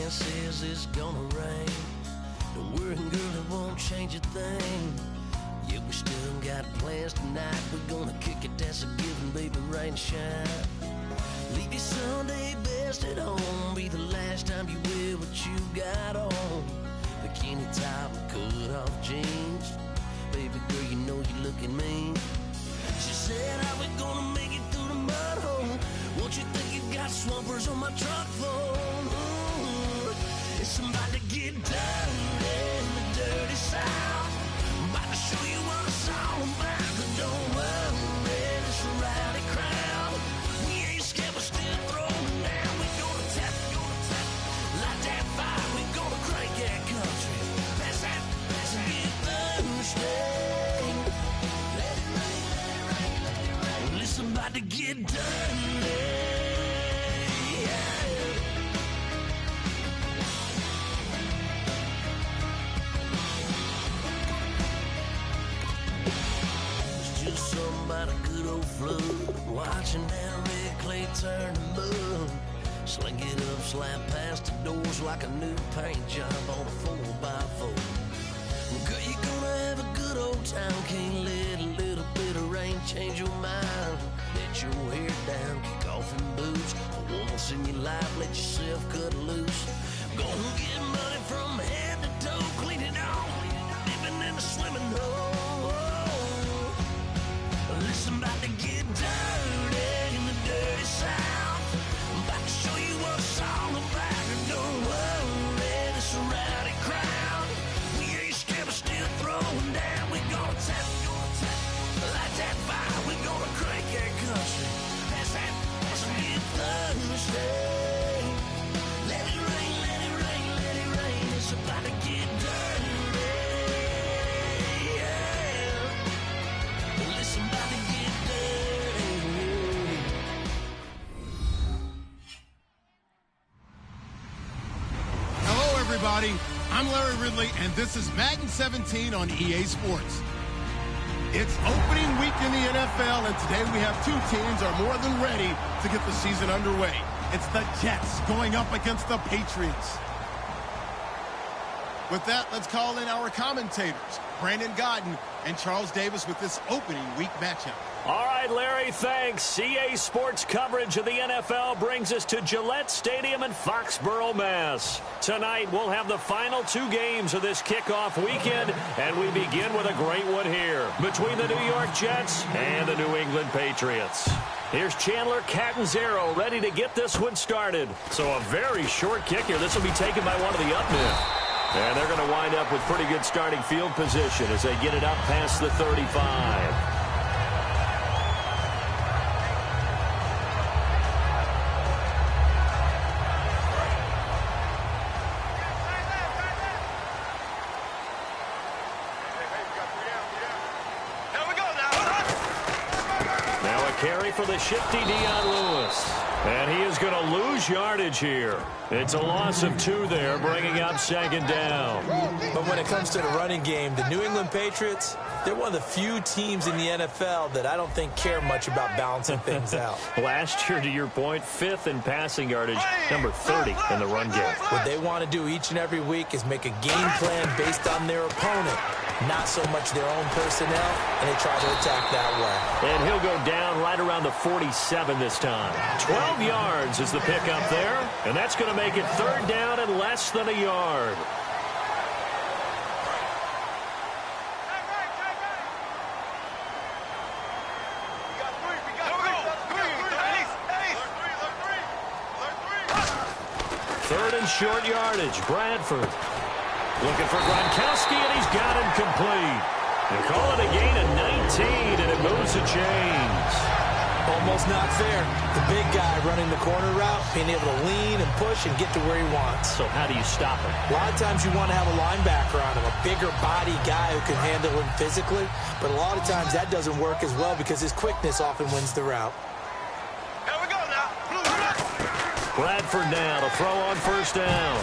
Says it's gonna rain. Don't worry, girl, it won't change a thing. Yeah, we still got plans tonight. We're gonna kick it, that's a given, baby, rain or shine. Leave your Sunday best at home. Be the last time you wear what you got on. Bikini top and cut off jeans. Baby girl, you know you're looking mean. She said, how we gonna make it through the mud hole? Won't you think you got swampers on my truck phone? It's about to get dirty in the dirty South. I'm about to show you what it's all about. But don't worry, it's a rowdy crowd. We ain't scared, we're still throwing down. We gonna tap, light that fire. We gonna crank that country. Pass and get thirsty. Let it rain, let it rain, let it rain. Well, it's about to get dirty. About a good old flood, watching that red clay turn to mud. Sling it up, slap past the doors like a new paint job on a 4x4. Well, girl, you're gonna have a good old time. Can't let a little bit of rain change your mind. Let your hair down, kick off in boots. For once in your life, let yourself cut loose. Gonna get money from head to toe, clean it off, living in a swimming hole. Listen, about to get dirty in the dirty South. I'm about to show you what it's all about. And don't worry, it's a rowdy crowd. We ain't scared, we're still throwing down. We gonna tap, light that fire. We gonna crank that country. Pass and get thirsty. Let it rain, let it rain, let it rain. It's about to get dirty. Everybody, I'm Larry Ridley, and this is Madden 17 on EA Sports. It's opening week in the NFL, and today we have two teams are more than ready to get the season underway. It's the Jets going up against the Patriots. With that, let's call in our commentators, Brandon Godden and Charles Davis, with this opening week matchup. All right, Larry, thanks. EA Sports coverage of the NFL brings us to Gillette Stadium in Foxborough, Mass. Tonight, we'll have the final two games of this kickoff weekend, and we begin with a great one here between the New York Jets and the New England Patriots. Here's Chandler Catanzaro ready to get this one started. So a very short kick here. This will be taken by one of the up men. And they're going to wind up with pretty good starting field position as they get it up past the 35. Carry for the shifty Dion Lewis. And he is going to lose yardage here. It's a loss of 2 there, bringing up second down. But when it comes to the running game, the New England Patriots, they're one of the few teams in the NFL that I don't think care much about balancing things out. Last year, to your point, 5th in passing yardage, number 30 in the run game. What they want to do each and every week is make a game plan based on their opponent, not so much their own personnel, and they try to attack that way. And he'll go down right around the 47 this time. 12 yards is the pickup there, and that's going to make it 3rd down and less than a yard. short yardage. Bradford looking for Gronkowski, and he's got him complete. They call it a gain of 19, and it moves the chains. Almost not fair. The big guy running the corner route, being able to lean and push and get to where he wants. So how do you stop him? A lot of times you want to have a linebacker on him, a bigger body guy who can handle him physically. But a lot of times that doesn't work as well because his quickness often wins the route. Here we go now. Bradford now to throw on first down.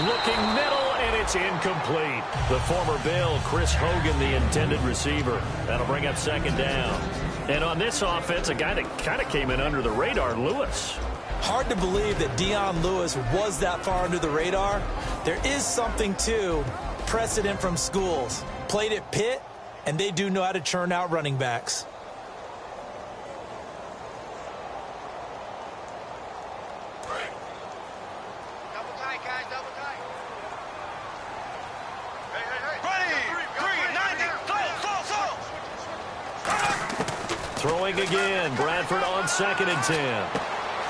Looking middle, and it's incomplete. The former Bill, Chris Hogan, the intended receiver. That'll bring up second down. And on this offense, a guy that kind of came in under the radar, Lewis. Hard to believe that Dion Lewis was that far under the radar. There is something to precedent from schools. Played at Pitt, and they do know how to churn out running backs. Double tight, guys, double tight. Ready, 3, 90, slow. Throwing again. Bradford on 2nd and 10.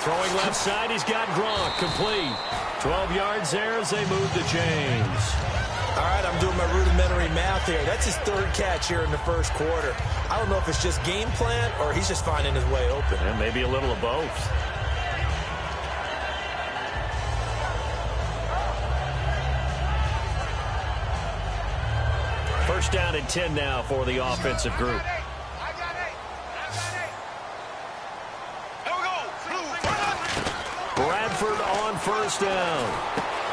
Throwing left side. He's got Gronk. Complete. 12 yards there as they move the chains. All right, I'm doing my rudimentary math here. That's his 3rd catch here in the first quarter. I don't know if it's just game plan or he's just finding his way open. And maybe a little of both. First down and 10 now for the offensive group. Bradford on first down.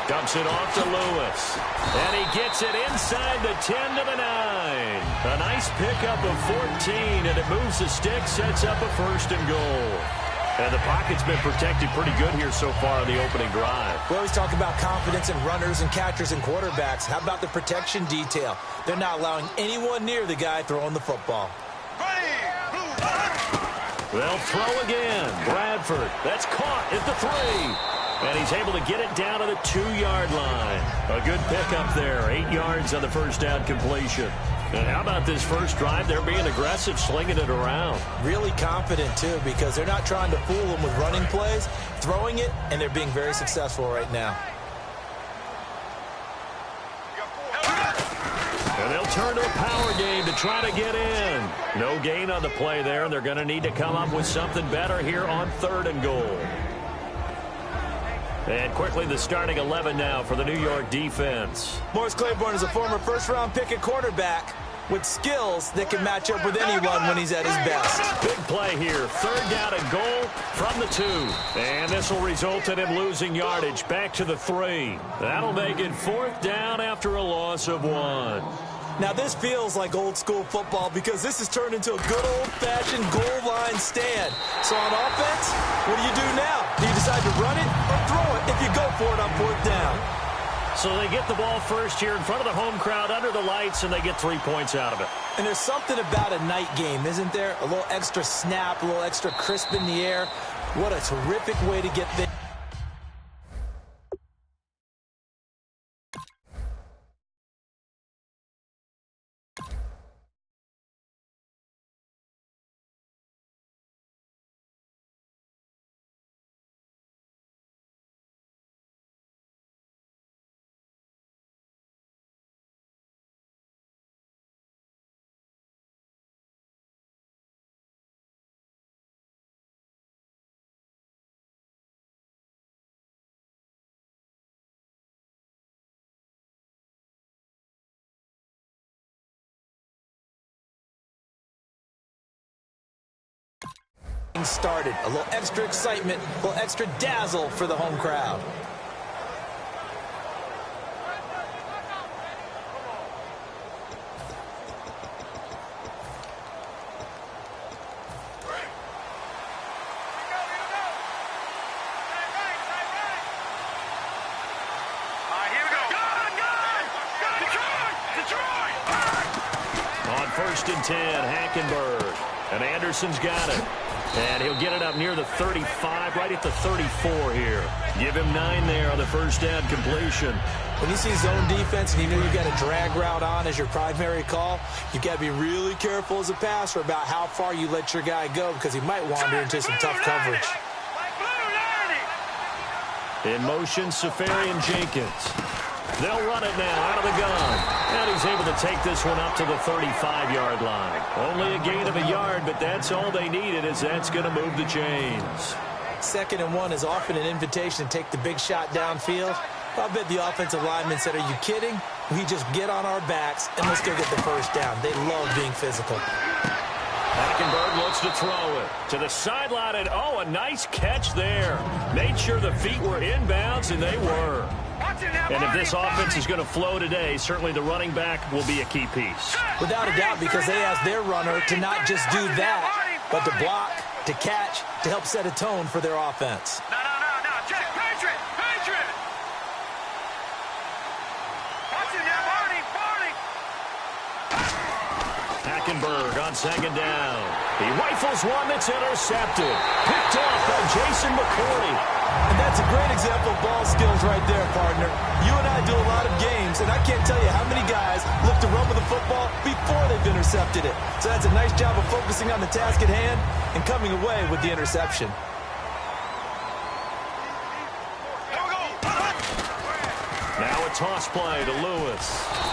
Dumps it off to Lewis. And he gets it inside the 10 to the 9. A nice pickup of 14, and it moves the stick, sets up a 1st and goal. And the pocket's been protected pretty good here so far on the opening drive. We always talk about confidence in runners and catchers and quarterbacks. How about the protection detail? They're not allowing anyone near the guy throwing the football. They'll throw again. Bradford. That's caught at the 3. And he's able to get it down to the 2-yard line. A good pickup there. 8 yards on the first down completion. And how about this first drive? They're being aggressive, slinging it around. Really confident, too, because they're not trying to fool them with running plays, throwing it, and they're being very successful right now. And they'll turn to a power game to try to get in. No gain on the play there, and they're going to need to come up with something better here on 3rd and goal. And quickly the starting 11 now for the New York defense. Morris Claiborne is a former first-round pick at quarterback with skills that can match up with anyone when he's at his best. Big play here. 3rd down and goal from the 2. And this will result in him losing yardage back to the 3. That'll make it 4th down after a loss of 1. Now, this feels like old-school football because this has turned into a good old-fashioned goal line stand. So on offense, what do you do now? Do you decide to run it or throw it if you go for it on 4th down? So they get the ball first here in front of the home crowd under the lights, and they get 3 points out of it. And there's something about a night game, isn't there? A little extra snap, a little extra crisp in the air. What a terrific way to get there. Started. A little extra excitement, a little extra dazzle for the home crowd. On 1st and 10, Hackenberg. And Anderson's got it. And he'll get it up near the 35, right at the 34 here. Give him 9 there on the first down completion. When you see zone defense and you know you've got a drag route on as your primary call, you've got to be really careful as a passer about how far you let your guy go because he might wander into some tough coverage. In motion, Safarian Jenkins. They'll run it now out of the gun. And he's able to take this one up to the 35-yard line. Only a gain of a yard, but that's all they needed, as that's going to move the chains. 2nd and 1 is often an invitation to take the big shot downfield. I bet the offensive lineman said, are you kidding? We just get on our backs and let's go get the first down. They love being physical. Hackenberg looks to throw it to the sideline, and a nice catch there. Made sure the feet were inbounds, and they were. And if this offense is going to flow today, certainly the running back will be a key piece. Without a doubt, because they asked their runner to not just do that, but to block, to catch, to help set a tone for their offense. No. Check. Patriot. Watch it now, Barney. Hackenberg on 2nd down. He rifles one that's intercepted. Picked off by Jason McCourty. And that's a great example of ball skills right there, partner. You and I do a lot of games, and I can't tell you how many guys look to run with the football before they've intercepted it. So that's a nice job of focusing on the task at hand and coming away with the interception. Now a toss play to Lewis.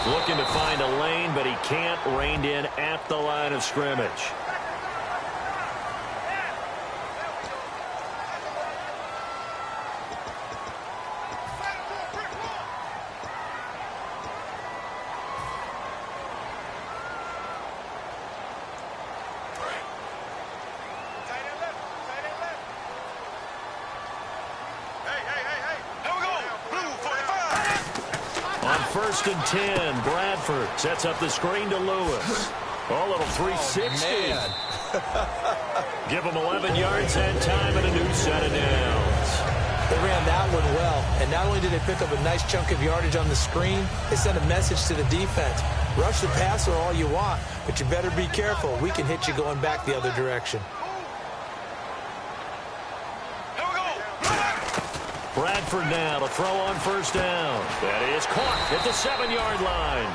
Looking to find a lane, but he can't. Reined in at the line of scrimmage. On 1st and 10, Bradford sets up the screen to Lewis. A little 360. Give him 11 yards that time and a new set of downs. They ran that one well, and not only did they pick up a nice chunk of yardage on the screen, they sent a message to the defense. Rush the passer all you want, but you better be careful. We can hit you going back the other direction. Bradford now to throw on 1st down. That is caught at the 7-yard line.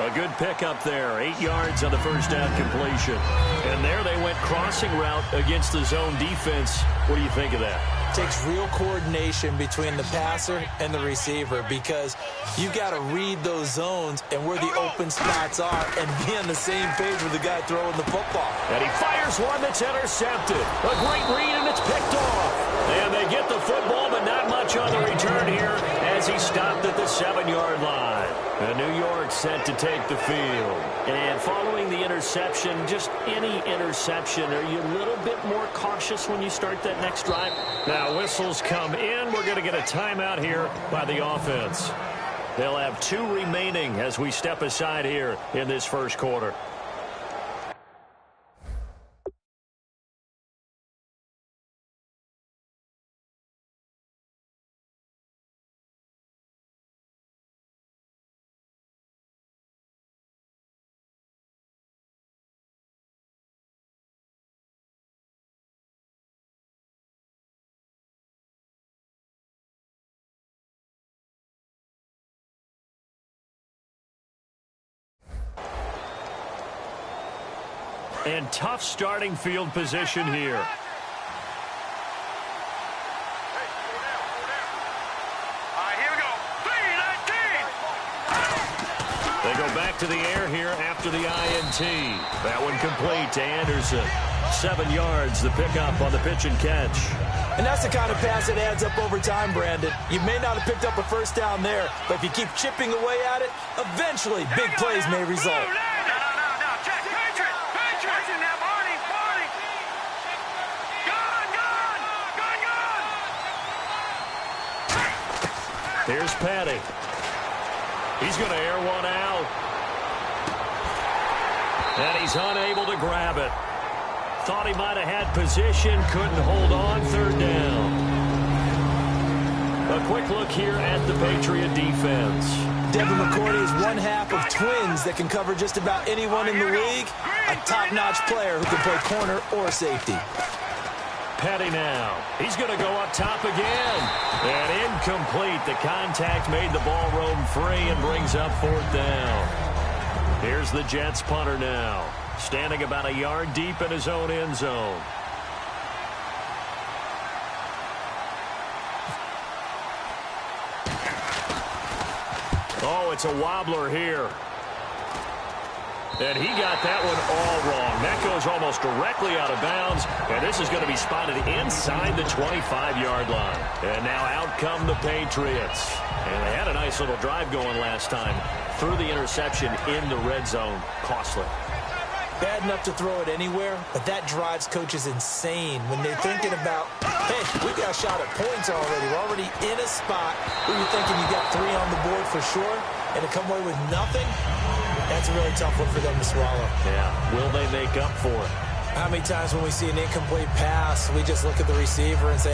A good pickup there. 8 yards on the 1st down completion. And there they went crossing route against the zone defense. What do you think of that? Takes real coordination between the passer and the receiver, because you got to read those zones and where the open spots are and be on the same page with the guy throwing the football. And he fires one that's intercepted. A great read, and it's picked off. And they get the football, but not much on the return here as he stopped at the 7-yard line. And New York set to take the field. And following the interception, just any interception, are you a little bit more cautious when you start that next drive? Now whistles come in. We're going to get a timeout here by the offense. They'll have 2 remaining as we step aside here in this first quarter. And tough starting field position here. They go back to the air here after the INT. That one complete to Anderson. 7 yards, the pickup on the pitch and catch. And that's the kind of pass that adds up over time, Brandon. You may not have picked up a first down there, but if you keep chipping away at it, eventually big plays may result. Here's Patty. He's going to air one out. And he's unable to grab it. Thought he might have had position, couldn't hold on. 3rd down. A quick look here at the Patriot defense. Devin McCourty is one half of twins that can cover just about anyone in the league. A top-notch player who can play corner or safety. Petty now. He's going to go up top again. And incomplete. The contact made the ball roam free and brings up 4th down. Here's the Jets punter now. Standing about a yard deep in his own end zone. Oh, it's a wobbler here. And he got that one all wrong. That goes almost directly out of bounds, and this is going to be spotted inside the 25-yard line. And now out come the Patriots. And they had a nice little drive going last time. Threw the interception in the red zone. Costly. Bad enough to throw it anywhere, but that drives coaches insane when they're thinking about, hey, we got a shot at points already. We're already in a spot where you're thinking you got 3 on the board for sure, and to come away with nothing, that's a really tough one for them to swallow. Yeah, will they make up for it? How many times when we see an incomplete pass, we just look at the receiver and say,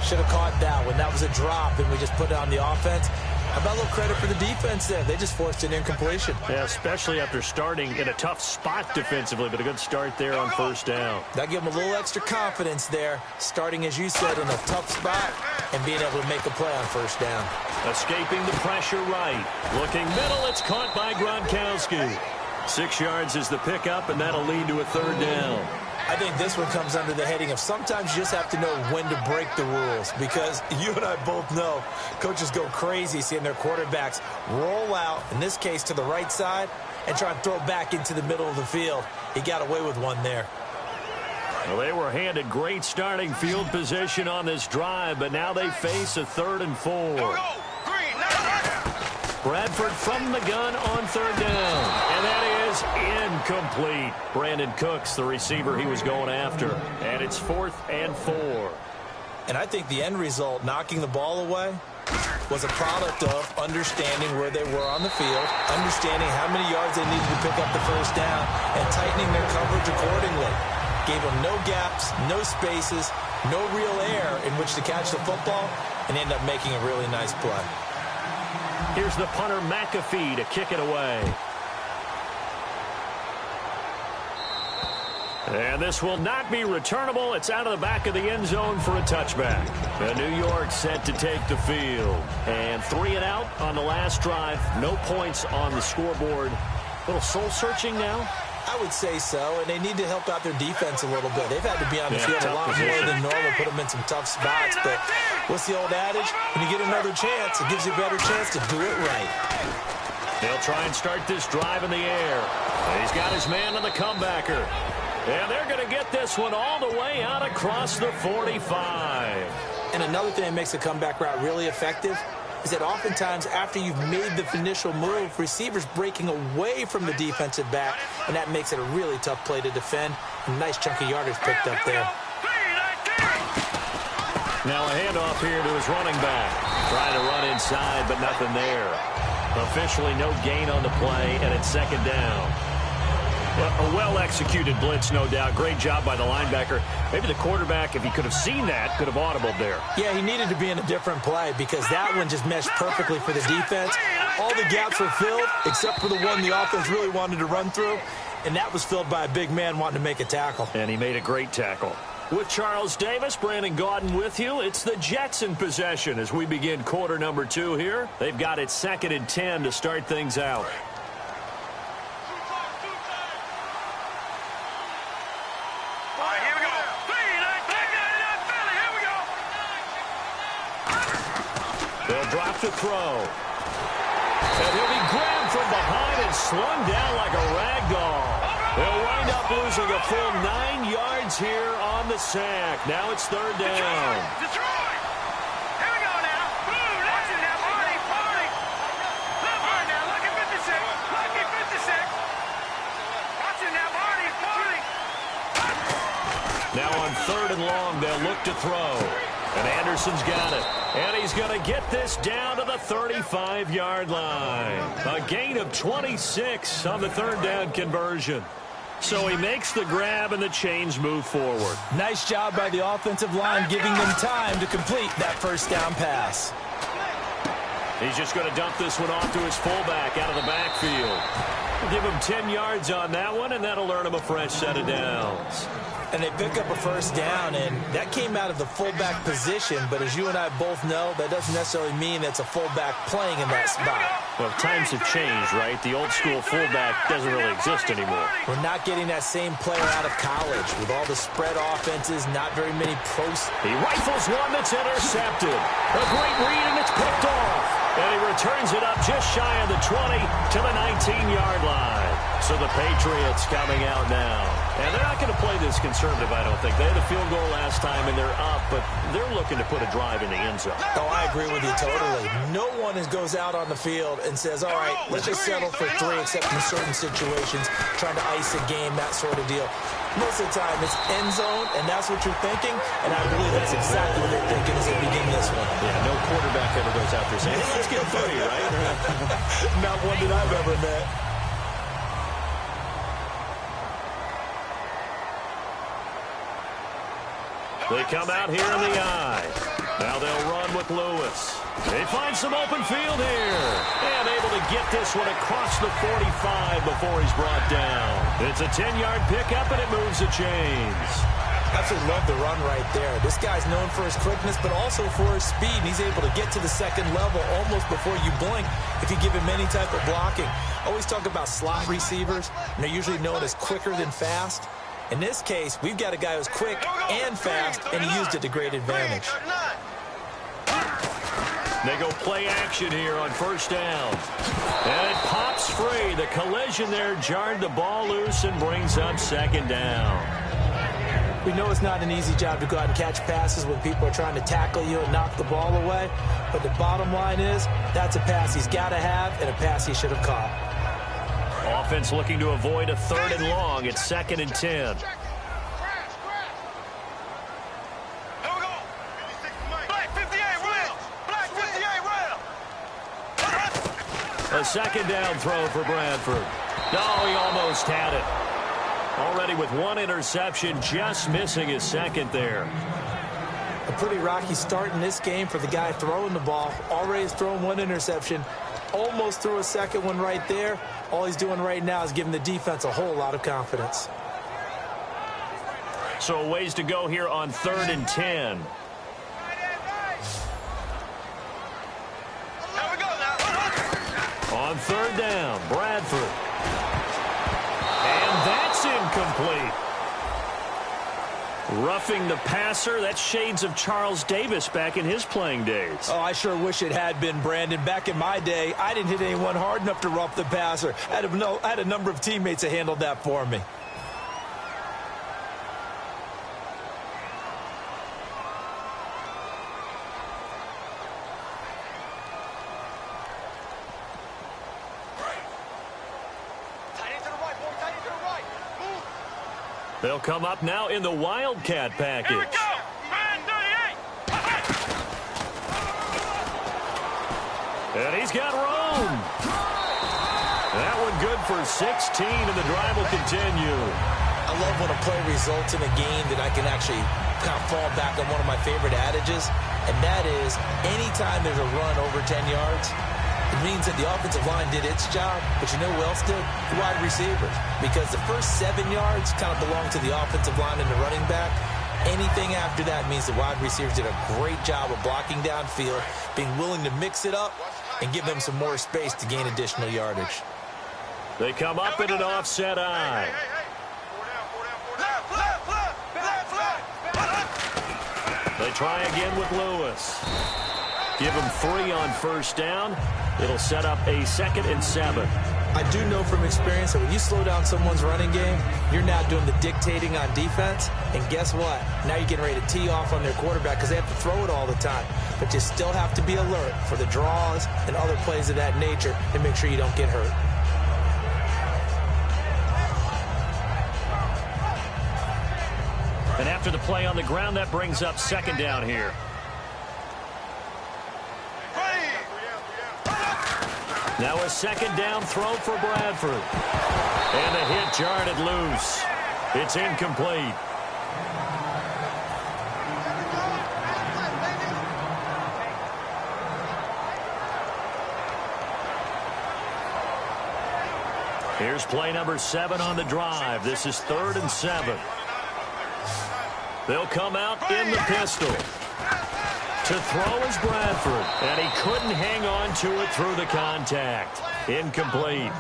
should have caught that one. That was a drop, and we just put it on the offense. How about a little credit for the defense there? They just forced an incompletion. Yeah, especially after starting in a tough spot defensively, but a good start there on first down. That gave them a little extra confidence there, starting, as you said, in a tough spot and being able to make a play on first down. Escaping the pressure right. Looking middle, it's caught by Gronkowski. 6 yards is the pickup, and that'll lead to a third down. I think this one comes under the heading of sometimes you just have to know when to break the rules, because you and I both know coaches go crazy seeing their quarterbacks roll out, in this case to the right side, and try and throw it back into the middle of the field. He got away with one there. Well, they were handed great starting field position on this drive, but now they face a 3rd and 4. Bradford from the gun on third down. And that is incomplete. Brandon Cooks, the receiver he was going after. And it's 4th and 4. And I think the end result, knocking the ball away, was a product of understanding where they were on the field, understanding how many yards they needed to pick up the first down, and tightening their coverage accordingly. Gave them no gaps, no spaces, no real air in which to catch the football, and ended up making a really nice play. Here's the punter, McAfee, to kick it away. And this will not be returnable. It's out of the back of the end zone for a touchback. And New York set to take the field. And 3 and out on the last drive. No points on the scoreboard. A little soul-searching now? I would say so, and they need to help out their defense a little bit. They've had to be on the field a lot more than normal, put them in some tough spots. But what's the old adage? When you get another chance, it gives you a better chance to do it right. They'll try and start this drive in the air. He's got his man on the comebacker. And they're going to get this one all the way out across the 45. And another thing that makes the comeback route really effective is that oftentimes after you've made the initial move, receivers breaking away from the defensive back, and that makes it a really tough play to defend. A nice chunk of yardage picked up there. Now a handoff here to his running back. Trying to run inside, but nothing there. Officially no gain on the play, and it's 2nd down. A well-executed blitz, no doubt. Great job by the linebacker. Maybe the quarterback, if he could have seen that, could have audibled there. Yeah, he needed to be in a different play because that one just meshed perfectly for the defense. All the gaps were filled except for the one the offense really wanted to run through, and that was filled by a big man wanting to make a tackle. And he made a great tackle. With Charles Davis, Brandon Gaudin with you. It's the Jets in possession as we begin quarter number 2 here. They've got it 2nd and 10 to start things out. To throw. And he'll be grabbed from behind and slung down like a rag doll. They'll wind up losing a full 9 yards here on the sack. Now it's 3rd down. Detroit! Here we go now. Watch it now, Party. Look now, look at 56. Look at 56. Watch it now, Party. Now on 3rd and long, they'll look to throw. And Anderson's got it. And he's going to get this down to the 35-yard line. A gain of 26 on the 3rd down conversion. So he makes the grab and the chains move forward. Nice job by the offensive line giving them time to complete that first down pass. He's just going to dump this one off to his fullback out of the backfield. We'll give him 10 yards on that one, and that'll earn him a fresh set of downs. And they pick up a first down, and that came out of the fullback position. But as you and I both know, that doesn't necessarily mean it's a fullback playing in that spot. Well, times have changed, right? The old school fullback doesn't really exist anymore. We're not getting that same player out of college with all the spread offenses, not very many pros. He rifles one that's intercepted. A great read, and it's picked off. And he returns it up just shy of the 20 to the 19-yard line. So the Patriots coming out now. And they're not going to play this conservative, I don't think. They had a field goal last time, and they're up, but they're looking to put a drive in the end zone. Oh, I agree with you totally. No one goes out on the field and says, all right, let's just settle for 3, except in certain situations, trying to ice a game, that sort of deal. Most of the time, it's end zone, and that's what you're thinking, and I believe that's exactly what they're thinking as they begin this one. Yeah, no quarterback ever goes out there saying, hey, let's get 30, right? Not one that I've ever met. They come out here in the I. Now they'll run with Lewis. They find some open field here. And able to get this one across the 45 before he's brought down. It's a 10-yard pickup, and it moves the chains. Absolutely love the run right there. This guy's known for his quickness, but also for his speed. And he's able to get to the second level almost before you blink if you give him any type of blocking. Always talk about slot receivers, and they're usually known as quicker than fast. In this case, we've got a guy who's quick and fast, and he used it to great advantage. They go play action here on first down. And it pops free. The collision there jarred the ball loose and brings up second down. We know it's not an easy job to go out and catch passes when people are trying to tackle you and knock the ball away. But the bottom line is, that's a pass he's got to have and a pass he should have caught. Offense looking to avoid a 3rd and long. It's 2nd and 10. A second down throw for Bradford. No, he almost had it. Already with 1 interception, just missing his 2nd there. A pretty rocky start in this game for the guy throwing the ball. Already has thrown 1 interception. Almost threw a 2nd one right there. All he's doing right now is giving the defense a whole lot of confidence. So a ways to go here on 3rd and 10. On 3rd down, Bradford. And that's incomplete. Roughing the passer, that's shades of Charles Davis back in his playing days. Oh, I sure wish it had been, Brandon. Back in my day, I didn't hit anyone hard enough to rough the passer. I had a number of teammates that handled that for me. They'll come up now in the Wildcat package. Here we go. Man 38. And he's got room. That one good for 16, and the drive will continue. I love when a play results in a game that I can actually kind of fall back on one of my favorite adages, and that is anytime there's a run over 10 yards, it means that the offensive line did its job, but you know who else did? The wide receivers. Because the first 7 yards kind of belong to the offensive line and the running back. Anything after that means the wide receivers did a great job of blocking downfield, being willing to mix it up, and give them some more space to gain additional yardage. They come up in an offset I. They try again with Lewis. Give him 3 on first down. It'll set up a 2nd and 7. I do know from experience that when you slow down someone's running game, you're now doing the dictating on defense. And guess what? Now you're getting ready to tee off on their quarterback because they have to throw it all the time. But you still have to be alert for the draws and other plays of that nature and make sure you don't get hurt. And after the play on the ground, that brings up 2nd down here. Now a 2nd down throw for Bradford. And the hit jarred it loose. It's incomplete. Here's play number 7 on the drive. This is 3rd and 7. They'll come out in the pistol. To throw is Bradford, and he couldn't hang on to it through the contact. Incomplete.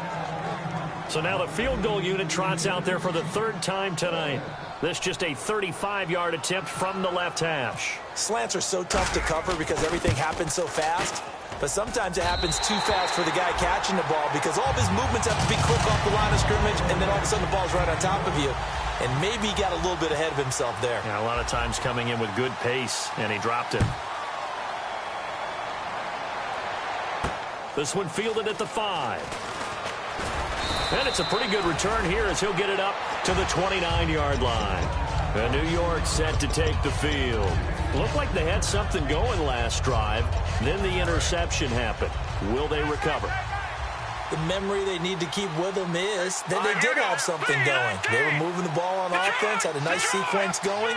So now the field goal unit trots out there for the third time tonight. This just a 35-yard attempt from the left hash. Slants are so tough to cover because everything happens so fast. But sometimes it happens too fast for the guy catching the ball because all of his movements have to be quick off the line of scrimmage, and then all of a sudden the ball's right on top of you. And maybe he got a little bit ahead of himself there. Yeah, a lot of times coming in with good pace, and he dropped it. This one fielded at the 5. And it's a pretty good return here as he'll get it up to the 29-yard line. And New York set to take the field. Looked like they had something going last drive. Then the interception happened. Will they recover? The memory they need to keep with them is that they did have something going. They were moving the ball on offense, had a nice sequence going.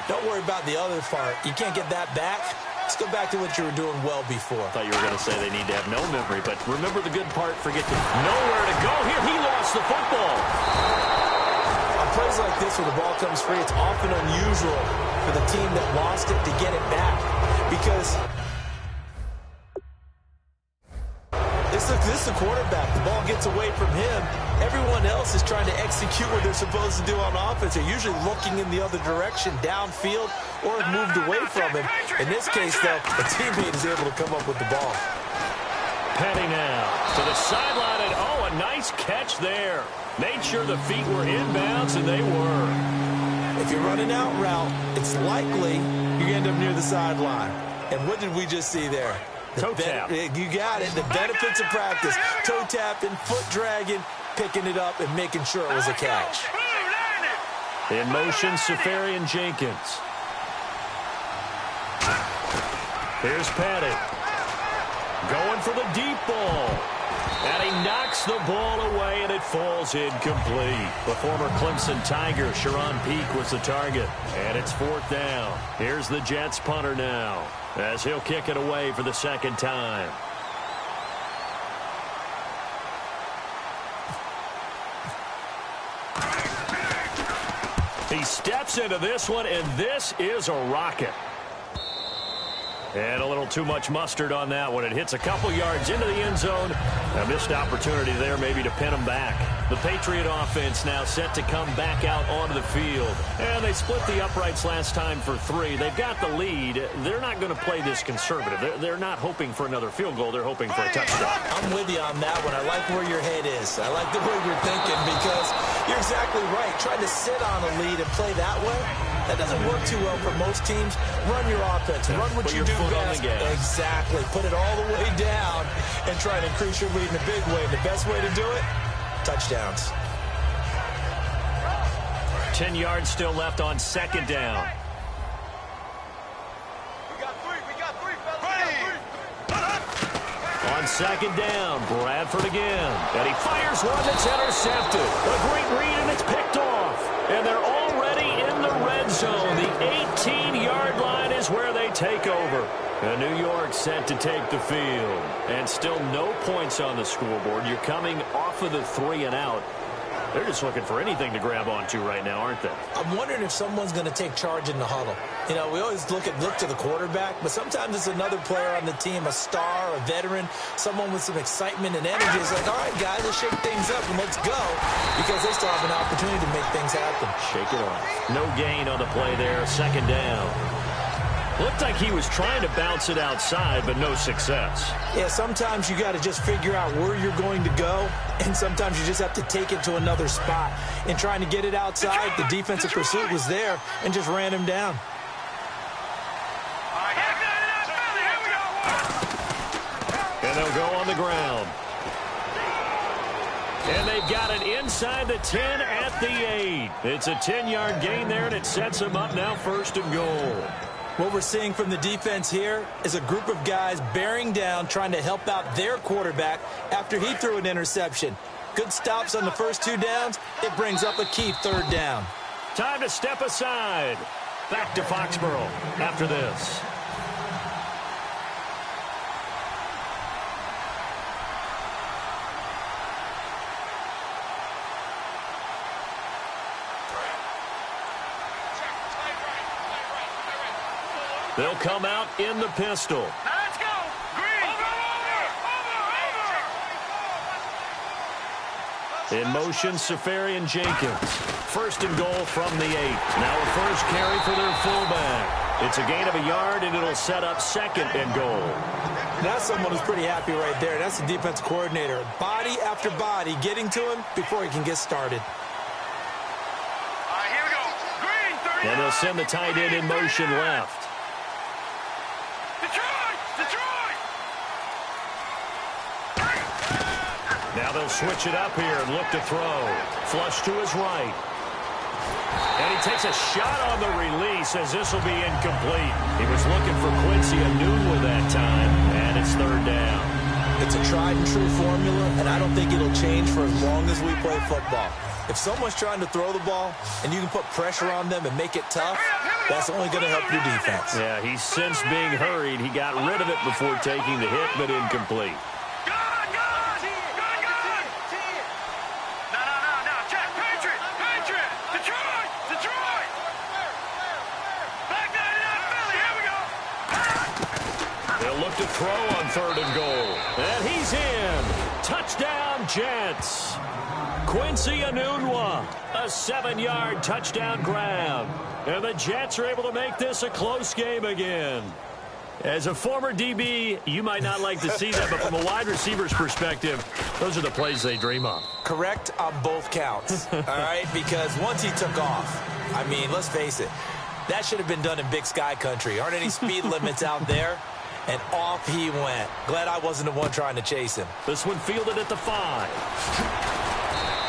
Don't worry about the other part. You can't get that back. Let's go back to what you were doing well before. I thought you were going to say they need to have no memory, but remember the good part, forget the nowhere to go. Here, he lost the football. On plays like this where the ball comes free, it's often unusual for the team that lost it to get it back because this is the quarterback. The ball gets away from him. Everyone else is trying to execute what they're supposed to do on offense. They're usually looking in the other direction, downfield, or have moved away from him. In this case, though, a teammate is able to come up with the ball. Petty now to the sideline, and oh, a nice catch there. Made sure the feet were inbounds, and they were. If you're running out route, it's likely you end up near the sideline. And what did we just see there? Toe tap. You got it. The benefits of practice. Toe tapping, foot dragging, picking it up, and making sure it was a catch. In motion, Safarian Jenkins. Here's Petty. Going for the deep ball. And he knocks the ball away, and it falls incomplete. The former Clemson Tiger, Sharon Peak, was the target. And it's 4th down. Here's the Jets punter now, as he'll kick it away for the second time. He steps into this one, and this is a rocket. And a little too much mustard on that one. It hits a couple yards into the end zone. A missed opportunity there maybe to pin him back. The Patriot offense now set to come back out onto the field. And they split the uprights last time for 3. They've got the lead. They're not going to play this conservative. They're not hoping for another field goal. They're hoping for a touchdown. I'm with you on that one. I like where your head is. I like the way you're thinking because you're exactly right. Trying to sit on a lead and play that way, that doesn't work too well for most teams. Run your offense. Run what you do best. Exactly. Put it all the way down and try to increase your lead in a big way. The best way to do it, touchdowns. 10 yards still left on 2nd down. We got three, fellas. On 2nd down, Bradford again. And he fires one that's intercepted. A great read, and it's picked off. And they're already in the red zone. The 18-yard line is where they take over. And New York set to take the field. And still no points on the scoreboard. You're coming off of the 3 and out. They're just looking for anything to grab onto right now, aren't they? I'm wondering if someone's going to take charge in the huddle. You know, we always look to the quarterback, but sometimes it's another player on the team, a star, a veteran, someone with some excitement and energy. It's like, all right, guys, let's shake things up and let's go, because they still have an opportunity to make things happen. Shake it off. No gain on the play there, 2nd down. Looked like he was trying to bounce it outside, but no success. Yeah, sometimes you got to just figure out where you're going to go, and sometimes you just have to take it to another spot. And trying to get it outside, the defensive pursuit was there and just ran him down. And they'll go on the ground. And they've got it inside the 10 at the 8. It's a 10-yard gain there, and it sets them up now 1st and goal. What we're seeing from the defense here is a group of guys bearing down, trying to help out their quarterback after he threw an interception. Good stops on the first 2 downs. It brings up a key 3rd down. Time to step aside. Back to Foxborough after this. They'll come out in the pistol. Now let's go. Green. Over. In motion, Safarian Jenkins. First and goal from the 8. Now a first carry for their fullback. It's a gain of a yard, and it'll set up second and goal. That's someone who's pretty happy right there. That's the defense coordinator. Body after body getting to him before he can get started. All right, here we go. Green, 30. And they'll send the tight end in motion left. Detroit! Now they'll switch it up here and look to throw. Flush to his right. And he takes a shot on the release as this will be incomplete. He was looking for Quincy Enunwa that time, and it's third down. It's a tried and true formula, and I don't think it'll change for as long as we play football. If someone's trying to throw the ball and you can put pressure on them and make it tough, that's only going to help your defense. Yeah, he's since being hurried. He got rid of it before taking the hit, but incomplete. No. Check. Patriot. Detroit. Back 99 Philly. Here we go. They'll look to throw on third and goal. And he's in. Touchdown, Jets. Quincy Enunwa, a 7-yard touchdown grab. And the Jets are able to make this a close game again. As a former DB, you might not like to see that, but from a wide receiver's perspective, those are the plays they dream of. Correct on both counts, all right? Because once he took off, I mean, let's face it, that should have been done in Big Sky country. Aren't any speed limits out there? And off he went. Glad I wasn't the one trying to chase him. This one fielded at the 5.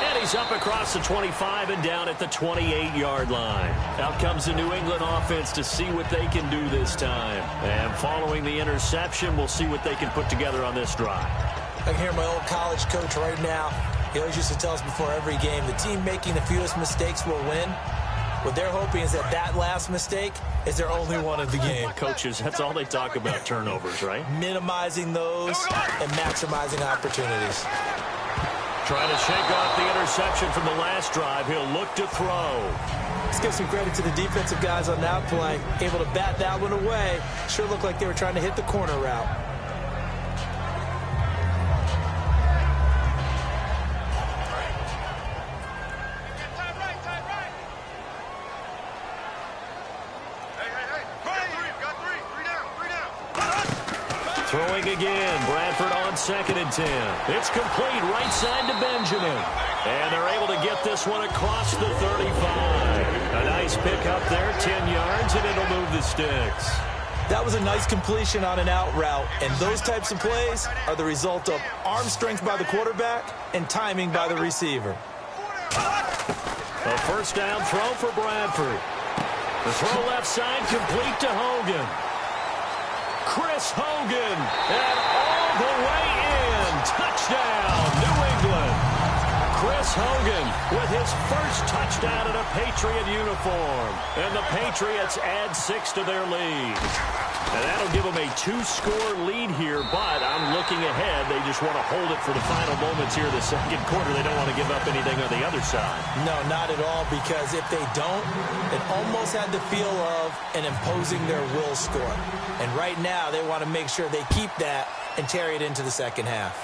And he's up across the 25 and down at the 28-yard line. Out comes the New England offense to see what they can do this time. And following the interception, we'll see what they can put together on this drive. I can hear my old college coach right now. He always used to tell us before every game, the team making the fewest mistakes will win. What they're hoping is that last mistake is their only one of the game. Coaches, that's all they talk about, turnovers, right? Minimizing those and maximizing opportunities. Trying to shake off the interception from the last drive. He'll look to throw. Let's give some credit to the defensive guys on that play. Able to bat that one away. Sure looked like they were trying to hit the corner route. Throwing again. Bradford on 2nd and 10. It's complete right side to Benjamin. And they're able to get this one across the 35. A nice pick up there, 10 yards, and it'll move the sticks. That was a nice completion on an out route, and those types of plays are the result of arm strength by the quarterback and timing by the receiver. A first down throw for Bradford. The throw left side complete to Hogan. Chris Hogan, and all the way in. Touchdown, New England. Chris Hogan with his first touchdown in a Patriot uniform. And the Patriots add 6 to their lead. And that'll give them a 2-score lead here, but I'm looking ahead. They just want to hold it for the final moments here of the second quarter. They don't want to give up anything on the other side. No, not at all, because if they don't, it almost had the feel of an imposing their will score. And right now, they want to make sure they keep that and carry it into the second half.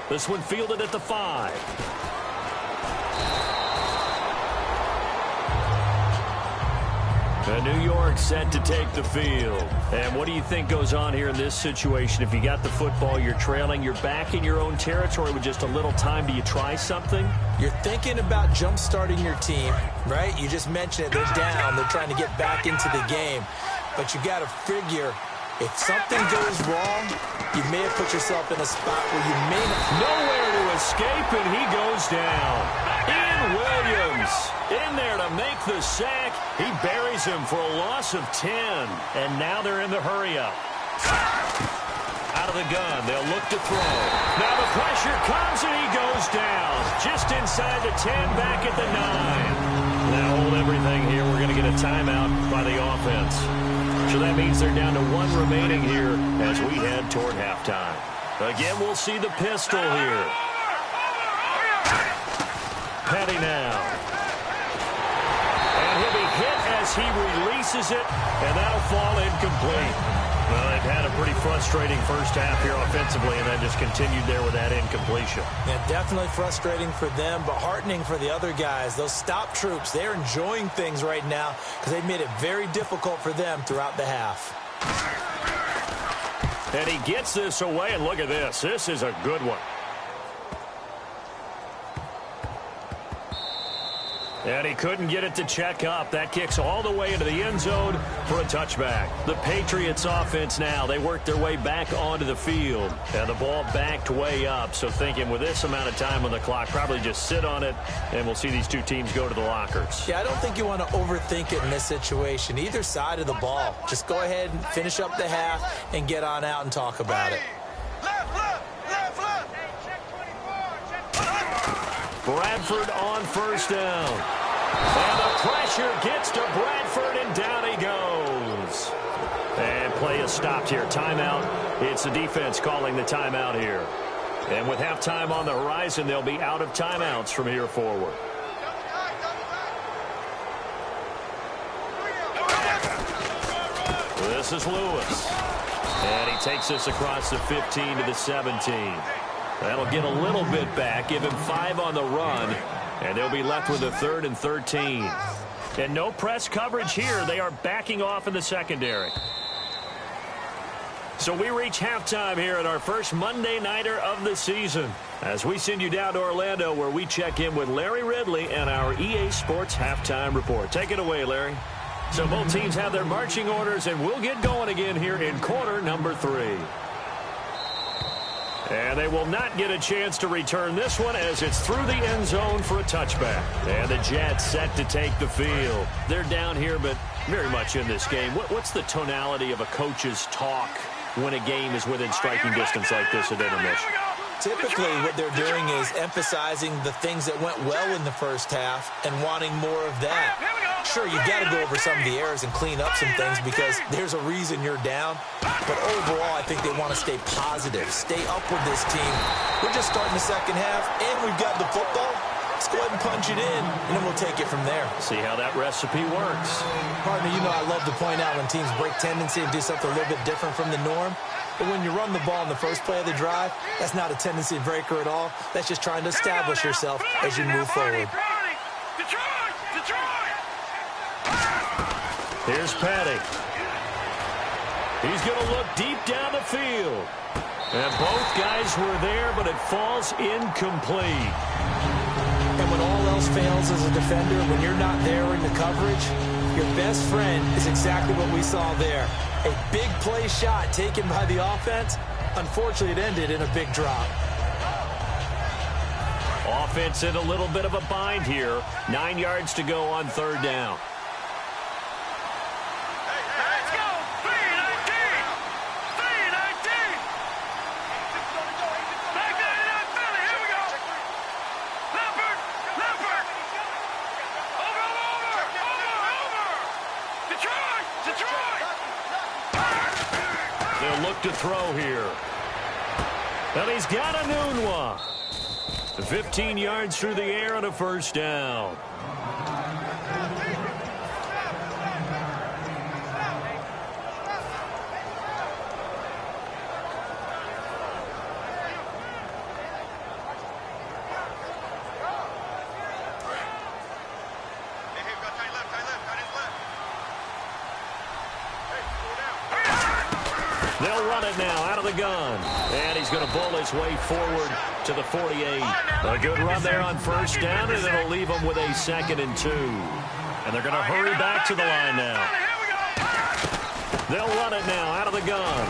This one fielded at the 5. New York set to take the field. And what do you think goes on here in this situation? If you got the football, you're trailing, you're back in your own territory with just a little time. Do you try something? You're thinking about jump-starting your team, right? You just mentioned it. They're down. They're trying to get back into the game. But you got to figure, if something goes wrong, you may have put yourself in a spot where you may not. Nowhere to escape, and he goes down. Ian Williams in there to make the sack. He buries him for a loss of 10. And now they're in the hurry-up. Out of the gun, they'll look to throw. Now the pressure comes, and he goes down. Just inside the 10, back at the 9. Now hold everything here. We're going to get a timeout by the offense. So that means they're down to 1 remaining here as we head toward halftime. Again, we'll see the pistol here. Petty now. And he'll be hit as he releases it, and that'll fall incomplete. Well, they've had a pretty frustrating first half here offensively, and then just continued there with that incompletion. Yeah, definitely frustrating for them, but heartening for the other guys. Those stop troops, they're enjoying things right now because they've made it very difficult for them throughout the half. And he gets this away, and look at this. This is a good one. And he couldn't get it to check up. That kicks all the way into the end zone for a touchback. The Patriots offense now, they work their way back onto the field. And the ball backed way up. So thinking with this amount of time on the clock, probably just sit on it, and we'll see these two teams go to the lockers. Yeah, I don't think you want to overthink it in this situation. Either side of the ball. Just go ahead and finish up the half and get on out and talk about it. Bradford on first down. And the pressure gets to Bradford, and down he goes. And play is stopped here. Timeout. It's the defense calling the timeout here. And with halftime on the horizon, they'll be out of timeouts from here forward. This is Lewis. And he takes us across the 15 to the 17. That'll get a little bit back, give him 5 on the run, and they'll be left with a 3rd and 13. And no press coverage here. They are backing off in the secondary. So we reach halftime here at our first Monday Nighter of the season, as we send you down to Orlando, where we check in with Larry Ridley and our EA Sports Halftime Report. Take it away, Larry. So both teams have their marching orders, and we'll get going again here in quarter number 3. And they will not get a chance to return this one, as it's through the end zone for a touchback. And the Jets set to take the field. They're down here, but very much in this game. What's the tonality of a coach's talk when a game is within striking distance like this at intermission? Typically, what they're doing is emphasizing the things that went well in the first half and wanting more of that. Sure, you got to go over some of the errors and clean up some things because there's a reason you're down. But overall, I think they want to stay positive, stay up with this team. We're just starting the second half, and we've got the football. Let's go ahead and punch it in, and then we'll take it from there. See how that recipe works. Partner, you know I love to point out when teams break tendency and do something a little bit different from the norm. But when you run the ball in the first play of the drive, that's not a tendency breaker at all. That's just trying to establish yourself as you move forward. Here's Petty. He's going to look deep down the field. And both guys were there, but it falls incomplete. And when all else fails as a defender, when you're not there in the coverage, your best friend is exactly what we saw there. A big play shot taken by the offense. Unfortunately, it ended in a big drop. Offense in a little bit of a bind here. 9 yards to go on 3rd down. Look to throw here. And he's got a noon one. 15 yards through the air and a first down. They'll run it now out of the gun. And he's going to bowl his way forward to the 48. A good run there on first down, and it'll leave them with a 2nd and 2. And they're going to hurry back to the line now. They'll run it now out of the gun.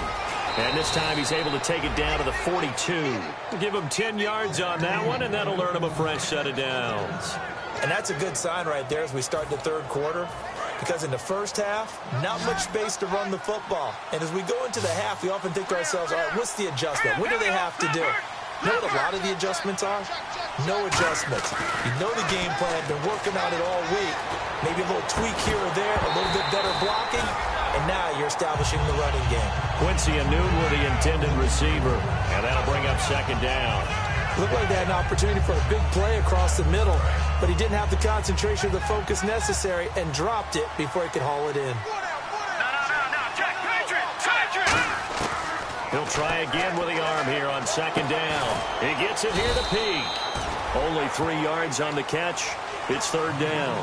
And this time he's able to take it down to the 42. Give him 10 yards on that one, and that'll earn him a fresh set of downs. And that's a good sign right there as we start the 3rd quarter. Because in the first half, not much space to run the football. And as we go into the half, we often think to ourselves, all right, what's the adjustment? What do they have to do? You know what a lot of the adjustments are? No adjustments. You know the game plan, been working on it all week. Maybe a little tweak here or there, a little bit better blocking, and now you're establishing the running game. Quincy Enunwa, the intended receiver, and that'll bring up 2nd down. Looked like they had an opportunity for a big play across the middle, but he didn't have the concentration or the focus necessary and dropped it before he could haul it in. No, Jack, Patriot! He'll try again with the arm here on second down. He gets it here to Peak. Only 3 yards on the catch. It's third down.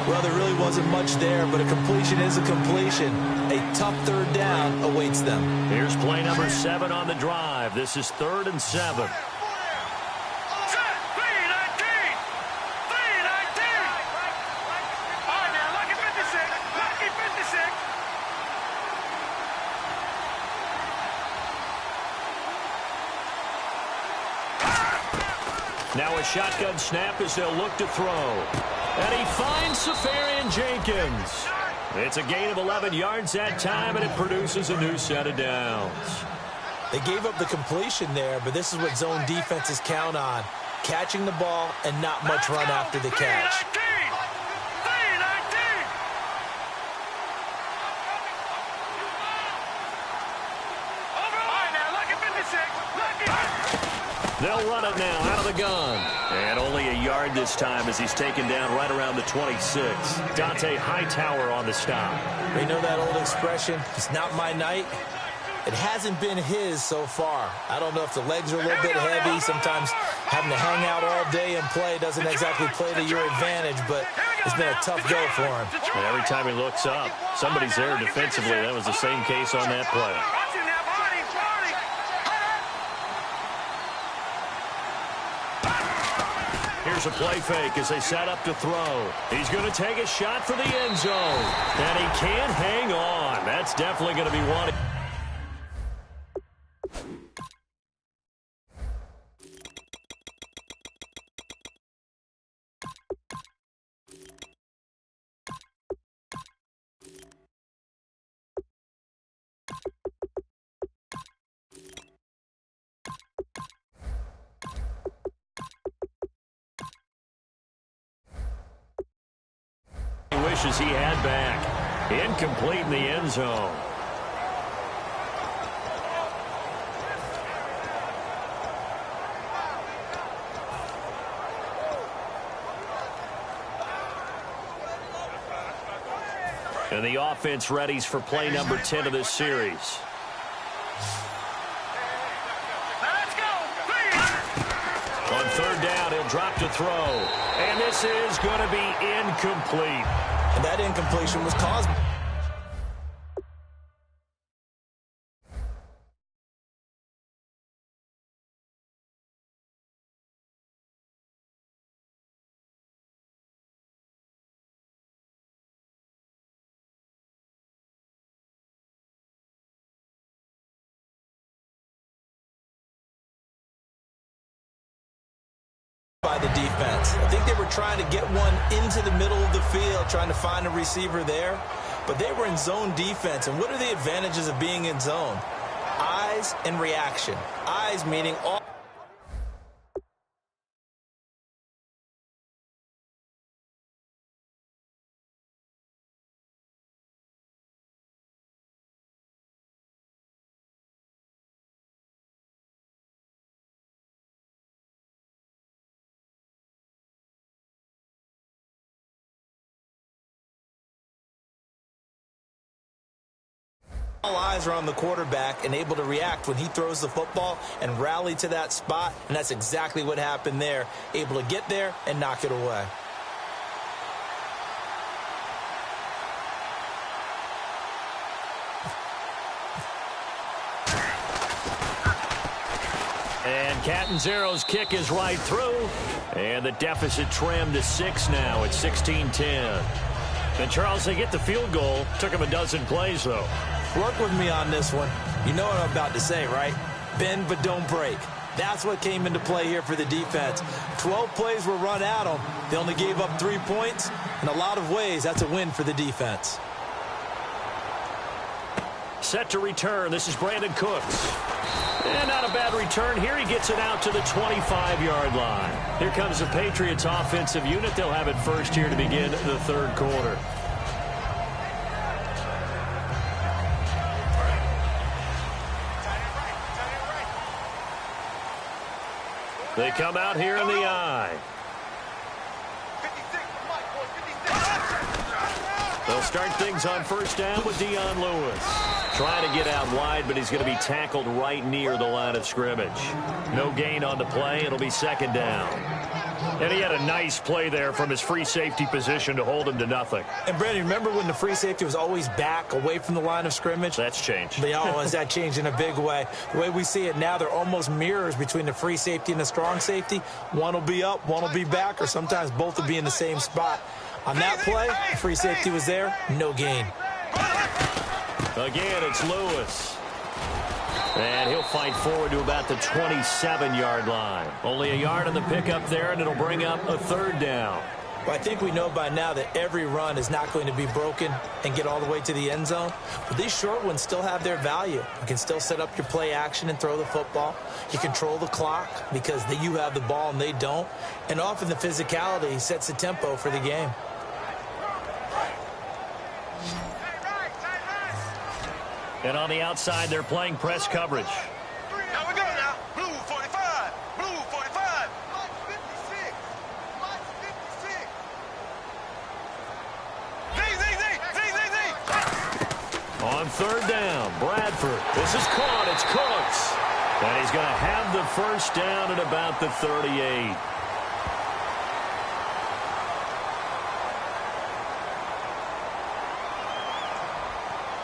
Well, there really wasn't much there, but a completion is a completion. A tough third down awaits them. Here's play number 7 on the drive. This is 3rd and 7. Now a shotgun snap as they'll look to throw. And he finds Safarian Jenkins. It's a gain of 11 yards that time, and it produces a new set of downs. They gave up the completion there, but this is what zone defenses count on. Catching the ball and not much run after the catch. They'll run it now out of the gun. And only a yard this time as he's taken down right around the 26. Dante Hightower on the stop. They know that old expression, it's not my night. It hasn't been his so far. I don't know if the legs are a little bit heavy. Sometimes having to hang out all day and play doesn't exactly play to your advantage, but it's been a tough go for him. And every time he looks up, somebody's there defensively. That was the same case on that play. Here's a play fake as they set up to throw. He's going to take a shot for the end zone. And he can't hang on. That's definitely going to be one. Wishes he had back. Incomplete in the end zone. And the offense readies for play number 10 of this series. On third down, he'll drop to throw. And this is going to be incomplete. And that incompletion was caused. By the defense. I think they were trying to get one into the middle of the field, trying to find a receiver there, but they were in zone defense. And what are the advantages of being in zone? Eyes and reaction. Eyes meaning all. All eyes are on the quarterback and able to react when he throws the football and rally to that spot, and that's exactly what happened there. Able to get there and knock it away. And Catanzaro's kick is right through, and the deficit trimmed to 6 now at 16-10. And Charles, they get the field goal. Took him a dozen plays, though. Work with me on this one. You know what I'm about to say, right? Bend but don't break. That's what came into play here for the defense. 12 plays were run at them. They only gave up 3 points. In a lot of ways, that's a win for the defense. Set to return. This is Brandon Cooks. And not a bad return here. He gets it out to the 25-yard line. Here comes the Patriots offensive unit. They'll have it first here to begin the third quarter. They come out here in the I. They'll start things on first down with Dion Lewis. Trying to get out wide, but he's going to be tackled right near the line of scrimmage. No gain on the play. It'll be second down. And he had a nice play there from his free safety position to hold him to nothing. And, Brandon, remember when the free safety was always back away from the line of scrimmage? That's changed. That changed in a big way. The way we see it now, they're almost mirrors between the free safety and the strong safety. One will be up, one will be back, or sometimes both will be in the same spot. On that play, free safety was there, no gain. Again, it's Lewis. And he'll fight forward to about the 27-yard line. Only a yard on the pickup there, and it'll bring up a third down. Well, I think we know by now that every run is not going to be broken and get all the way to the end zone. But these short ones still have their value. You can still set up your play action and throw the football. You control the clock because you have the ball and they don't. And often the physicality sets the tempo for the game. And on the outside, they're playing press coverage. Now we go now. Blue 45. Blue 45. Watch 56. Watch 56. On third down, Bradford. This is caught. It's Cooks. And he's going to have the first down at about the 38.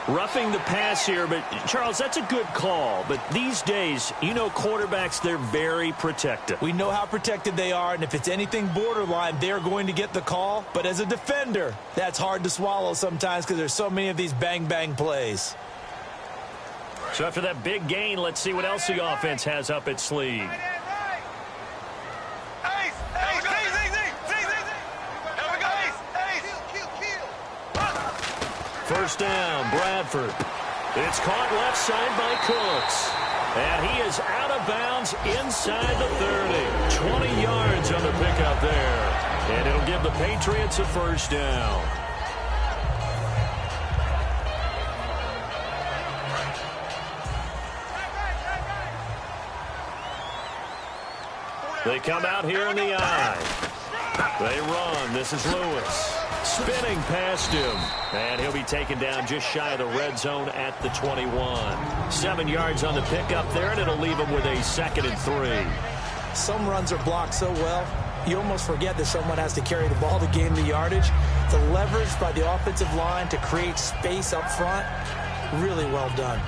Roughing the pass here, but, Charles, that's a good call. But these days, you know quarterbacks, they're very protective. We know how protected they are, and if it's anything borderline, they're going to get the call. But as a defender, that's hard to swallow sometimes because there's so many of these bang-bang plays. So after that big gain, let's see what else the offense has up its sleeve. First down, Bradford. It's caught left side by Cooks. And he is out of bounds inside the 30. 20 yards on the pickup there. And it'll give the Patriots a first down. They come out here in the eye. They run. This is Lewis. Spinning past him. And he'll be taken down just shy of the red zone at the 21. 7 yards on the pickup there, and it'll leave him with a 2nd and 3. Some runs are blocked so well, you almost forget that someone has to carry the ball to gain the yardage. The leverage by the offensive line to create space up front, really well done.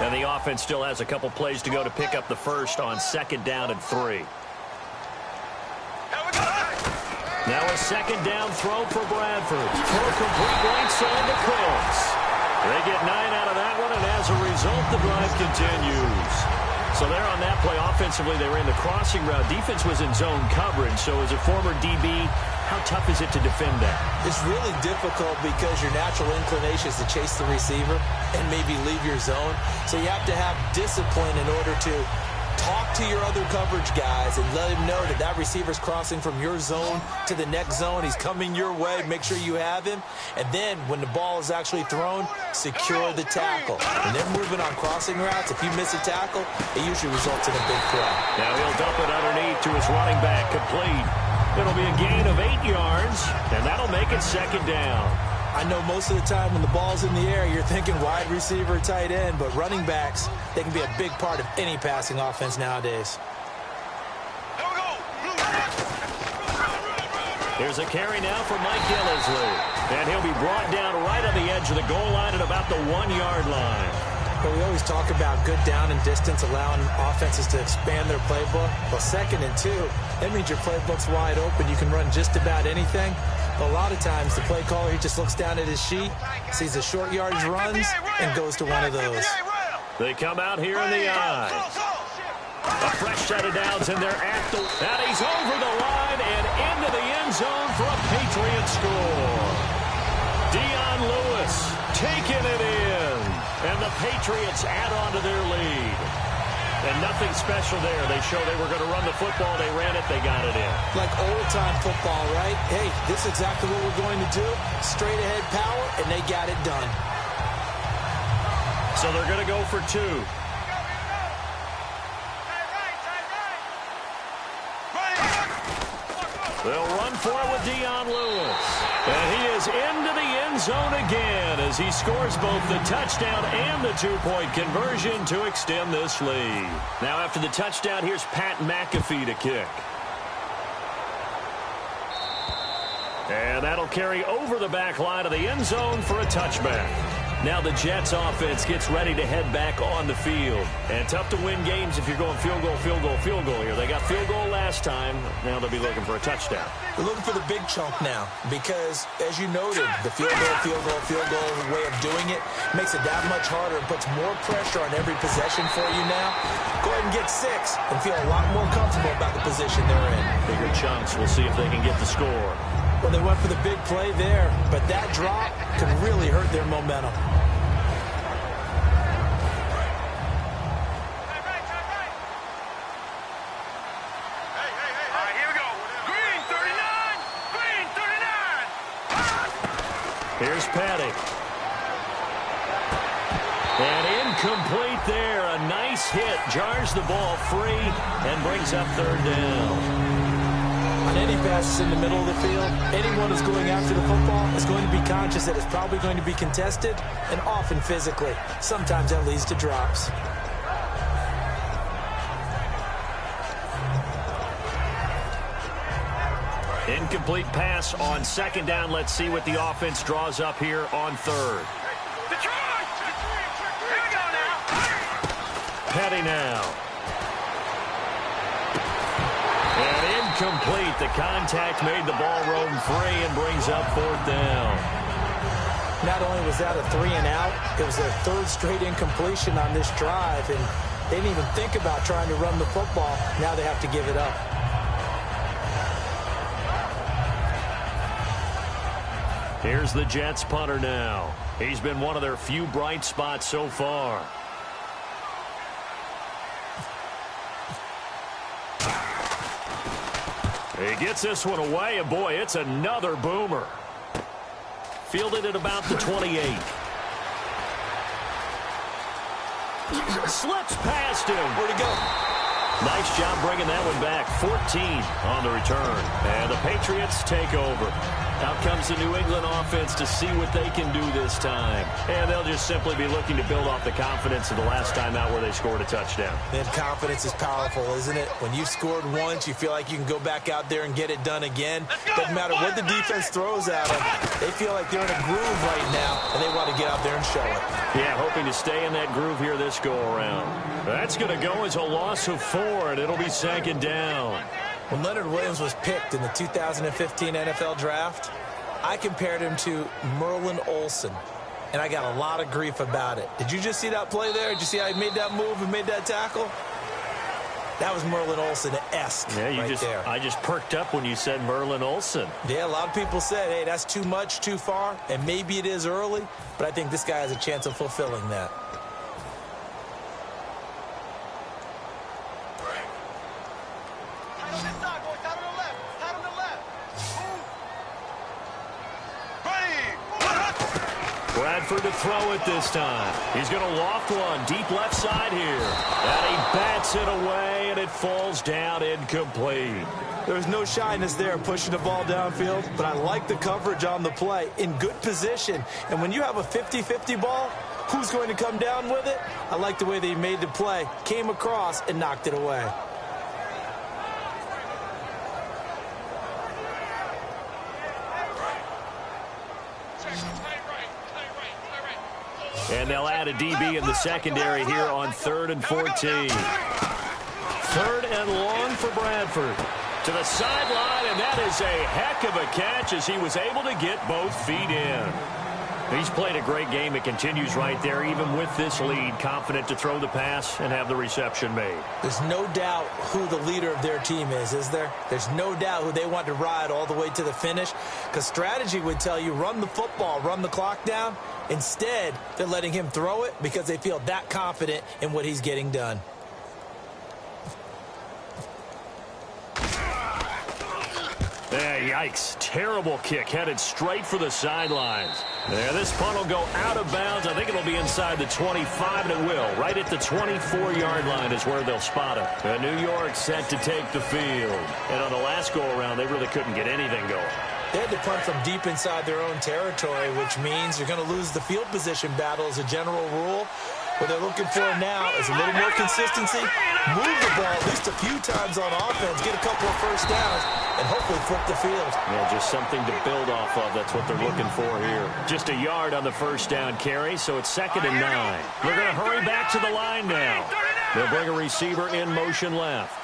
And the offense still has a couple plays to go to pick up the first on 2nd down and 3. Now a 2nd down throw for Bradford. For a complete right side to Cooks. They get 9 out of that one, and as a result, the drive continues. So there on that play, offensively, they ran the crossing route. Defense was in zone coverage, so as a former DB, how tough is it to defend that? It's really difficult because your natural inclination is to chase the receiver and maybe leave your zone. So you have to have discipline in order to talk to your other coverage guys and let him know that that receiver's crossing from your zone to the next zone. He's coming your way. Make sure you have him. And then when the ball is actually thrown, secure the tackle. When they're moving on crossing routes, if you miss a tackle, it usually results in a big play. Now he'll dump it underneath to his running back, complete. It'll be a gain of 8 yards, and that'll make it 2nd down. I know most of the time when the ball's in the air, you're thinking wide receiver, tight end, but running backs, they can be a big part of any passing offense nowadays. Here's a carry now for Mike Gillisley, and he'll be brought down right on the edge of the goal line at about the 1-yard line. But we always talk about good down and distance, allowing offenses to expand their playbook. Well, 2nd and 2, that means your playbook's wide open. You can run just about anything. But a lot of times, the play caller, he just looks down at his sheet, sees the short yardage runs, and goes to one of those. They come out here in the eye. A fresh set of downs in there at the... And he's over the line and into the end zone for a Patriot score. Dion Lewis taking it in. And the Patriots add on to their lead. And nothing special there. They show they were going to run the football. They ran it. They got it in. Like old-time football, right? Hey, this is exactly what we're going to do. Straight ahead power, and they got it done. So they're going to go for 2. They'll run for it with Dion Lewis. And he is into the end zone again as he scores both the touchdown and the two-point conversion to extend this lead. Now after the touchdown, here's Pat McAfee to kick. And that'll carry over the back line of the end zone for a touchback. Now the Jets offense gets ready to head back on the field. And tough to win games if you're going field goal, field goal, field goal here. They got field goal last time. Now they'll be looking for a touchdown. They're looking for the big chunk now because, as you noted, the field goal way of doing it makes it that much harder and puts more pressure on every possession for you now. Go ahead and get 6 and feel a lot more comfortable about the position they're in. Bigger chunks. We'll see if they can get the score. Well, they went for the big play there, but that drop could really hurt their momentum. Here's Petty. And incomplete there. A nice hit. Jars the ball free and brings up third down. On any passes in the middle of the field, anyone who's going after the football is going to be conscious that it's probably going to be contested and often physically. Sometimes that leads to drops. Incomplete pass on second down. Let's see what the offense draws up here on third. Petty now. And incomplete. The contact made the ball roam free and brings up fourth down. Not only was that a 3-and-out, it was their third straight incompletion on this drive, and they didn't even think about trying to run the football. Now they have to give it up. Here's the Jets punter now. He's been one of their few bright spots so far. He gets this one away, and boy, it's another boomer. Fielded at about the 28. Slips past him. Where'd he go? Nice job bringing that one back. 14 on the return. And the Patriots take over. Out comes the New England offense to see what they can do this time. And they'll just simply be looking to build off the confidence of the last time out where they scored a touchdown. And confidence is powerful, isn't it? When you've scored once, you feel like you can go back out there and get it done again. Doesn't matter what the defense throws at them. They feel like they're in a groove right now, and they want to get out there and show it. Yeah, hoping to stay in that groove here this go-around. That's going to go as a loss of 4, and it'll be second down. When Leonard Williams was picked in the 2015 NFL Draft, I compared him to Merlin Olsen, and I got a lot of grief about it. Did you just see that play there? Did you see how he made that move and made that tackle? That was Merlin Olsen-esque there. I just perked up when you said Merlin Olsen. Yeah, a lot of people said, hey, that's too much, too far, and maybe it is early, but I think this guy has a chance of fulfilling that. Bradford to throw it this time. He's going to loft one deep left side here. And he bats it away, and it falls down incomplete. There's no shyness there pushing the ball downfield, but I like the coverage on the play. In good position. And when you have a 50-50 ball, who's going to come down with it? I like the way they made the play. Came across and knocked it away. And they'll add a DB in the secondary here on 3rd and 14. 3rd and long for Bradford. To the sideline, and that is a heck of a catch as he was able to get both feet in. He's played a great game. It continues right there, even with this lead, confident to throw the pass and have the reception made. There's no doubt who the leader of their team is there? There's no doubt who they want to ride all the way to the finish, because strategy would tell you run the football, run the clock down. Instead, they're letting him throw it because they feel that confident in what he's getting done. Yeah, yikes. Terrible kick headed straight for the sidelines. Yeah, this punt will go out of bounds. I think it'll be inside the 25, and it will. Right at the 24-yard line is where they'll spot it. And New York set to take the field. And on the last go-around, they really couldn't get anything going. They had to punt from deep inside their own territory, which means you're going to lose the field position battle as a general rule. What they're looking for now is a little more consistency, move the ball at least a few times on offense, get a couple of first downs, and hopefully flip the field. Yeah, just something to build off of. That's what they're looking for here. Just a yard on the first down carry, so it's 2nd and 9. They're going to hurry back to the line now. They'll bring a receiver in motion left.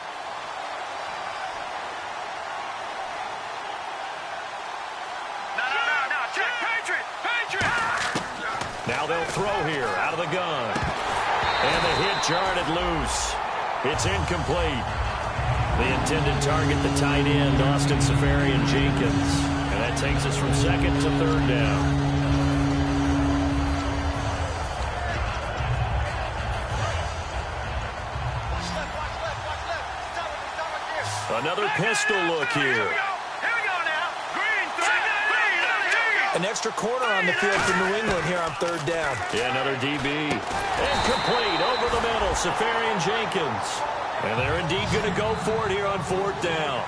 Now they'll throw here out of the gun. And the hit jarred loose. It's incomplete. The intended target, the tight end, Austin Safarian-Jenkins. And that takes us from 2nd to 3rd down. Another pistol look here. An extra corner on the field for New England here on 3rd down. Yeah, another DB. Incomplete over the middle, Safarian-Jenkins. And they're indeed going to go for it here on 4th down.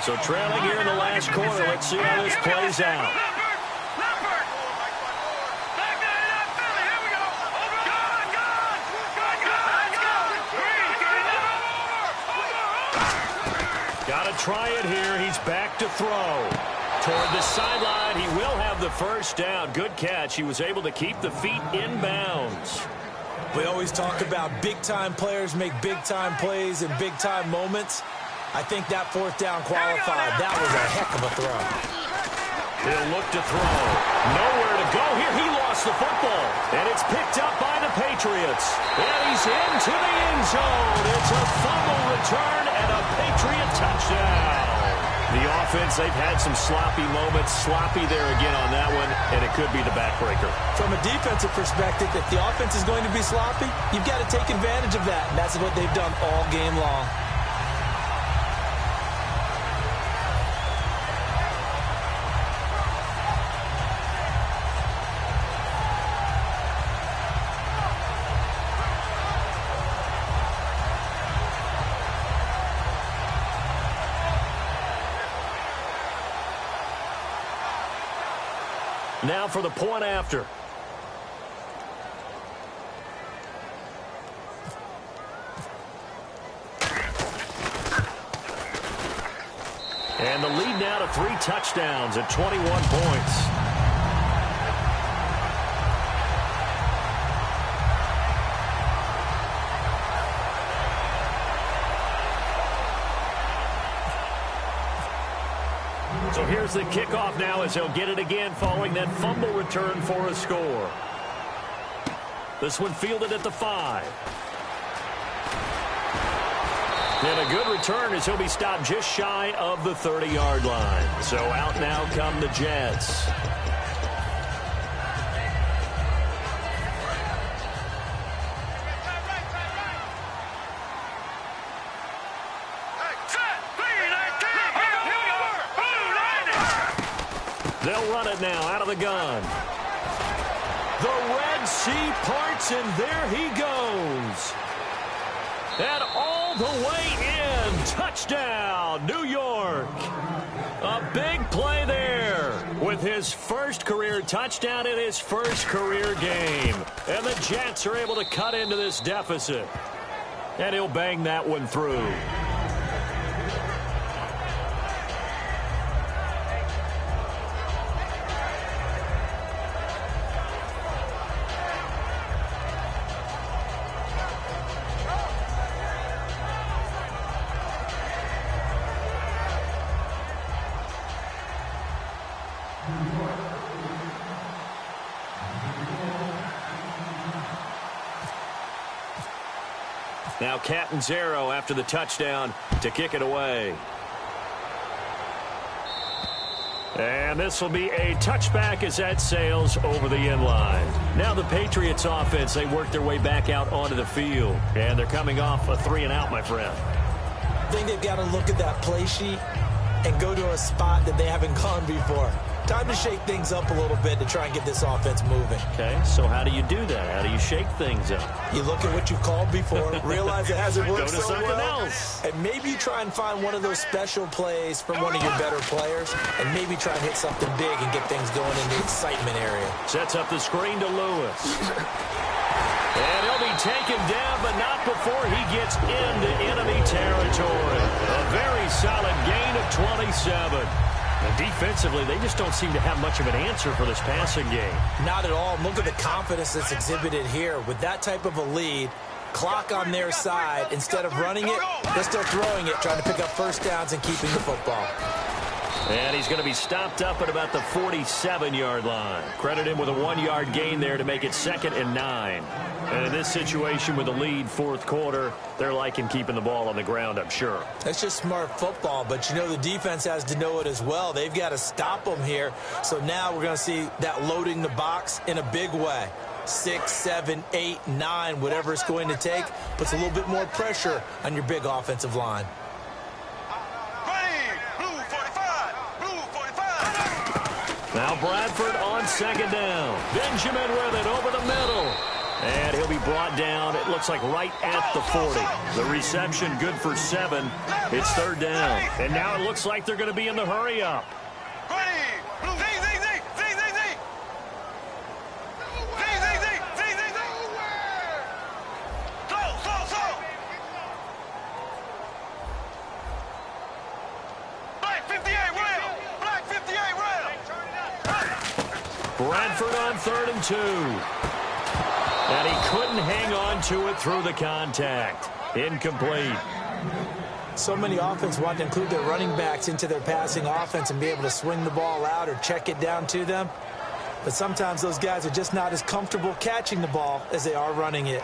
So trailing here in the last quarter. Let's see how this plays out. Got to try it here. He's back to throw. Toward the sideline, he will have the first down. Good catch. He was able to keep the feet in bounds. We always talk about big-time players make big-time plays in big-time moments. I think that 4th down qualified. That was a heck of a throw. He'll look to throw. Nowhere to go here. He lost the football. And it's picked up by the Patriots. And he's into the end zone. It's a fumble return and a Patriot touchdown. The offense, they've had some sloppy moments. Sloppy there again on that one, and it could be the backbreaker. From a defensive perspective, if the offense is going to be sloppy, you've got to take advantage of that. And that's what they've done all game long. Now for the point after. And the lead now to 3 touchdowns at 21 points. So here's the kickoff now as he'll get it again following that fumble return for a score. This one fielded at the 5. And a good return as he'll be stopped just shy of the 30-yard line. So out now come the Jets. They'll run it now out of the gun. The Red Sea parts, and there he goes. And all the way in. Touchdown, New York. A big play there with his first career touchdown in his first career game. And the Jets are able to cut into this deficit. And he'll bang that one through. Now Catanzaro after the touchdown to kick it away. And this will be a touchback as that sails over the end line. Now the Patriots offense, they work their way back out onto the field. And they're coming off a 3-and-out, my friend. I think they've got to look at that play sheet and go to a spot that they haven't gone before. Time to shake things up a little bit to try and get this offense moving. Okay, so how do you do that? How do you shake things up? You look at what you've called before, realize it hasn't worked Go to so something well, else. and maybe you try and find one of those special plays from one of your better players, and maybe try and hit something big and get things going in the excitement area. Sets up the screen to Lewis. And he'll be taken down, but not before he gets into enemy territory. A very solid gain of 27. And defensively, they just don't seem to have much of an answer for this passing game. Not at all. Look at the confidence that's exhibited here. With that type of a lead, clock on their side, instead of running it, they're still throwing it, trying to pick up first downs and keeping the football. And he's going to be stopped up at about the 47-yard line. Credit him with a 1-yard gain there to make it 2nd and 9. And in this situation with the lead, fourth quarter, they're liking keeping the ball on the ground, I'm sure. That's just smart football, but you know the defense has to know it as well. They've got to stop them here. So now we're going to see that loading the box in a big way. 6, 7, 8, 9, whatever it's going to take, puts a little bit more pressure on your big offensive line. Now Bradford on 2nd down. Benjamin with it over the middle. And he'll be brought down, it looks like right at the 40. The reception good for 7. It's 3rd down. And now it looks like they're going to be in the hurry-up. Bradford on 3rd and 2. And he couldn't hang on to it through the contact. Incomplete. So many offenses want to include their running backs into their passing offense and be able to swing the ball out or check it down to them. But sometimes those guys are just not as comfortable catching the ball as they are running it.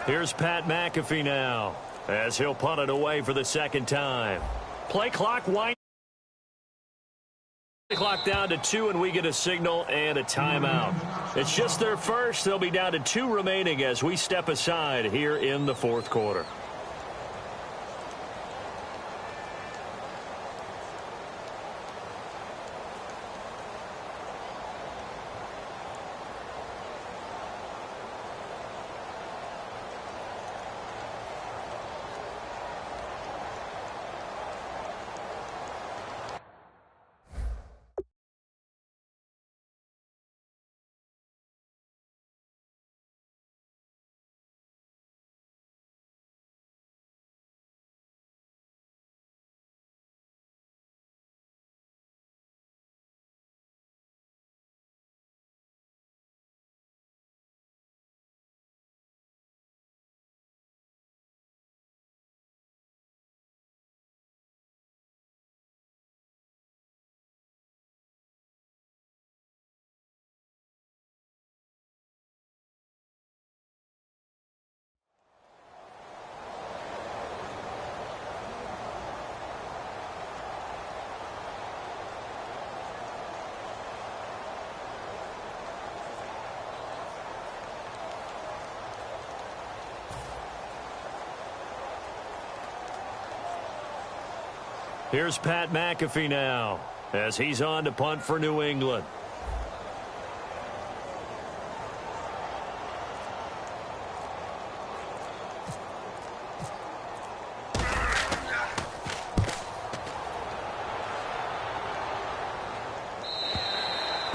Here's Pat McAfee now, as he'll punt it away for the 2nd time. Play clock winding. Clock down to 2, and we get a signal and a timeout. It's just their first. They'll be down to 2 remaining as we step aside here in the 4th quarter. Here's Pat McAfee now, as he's on to punt for New England.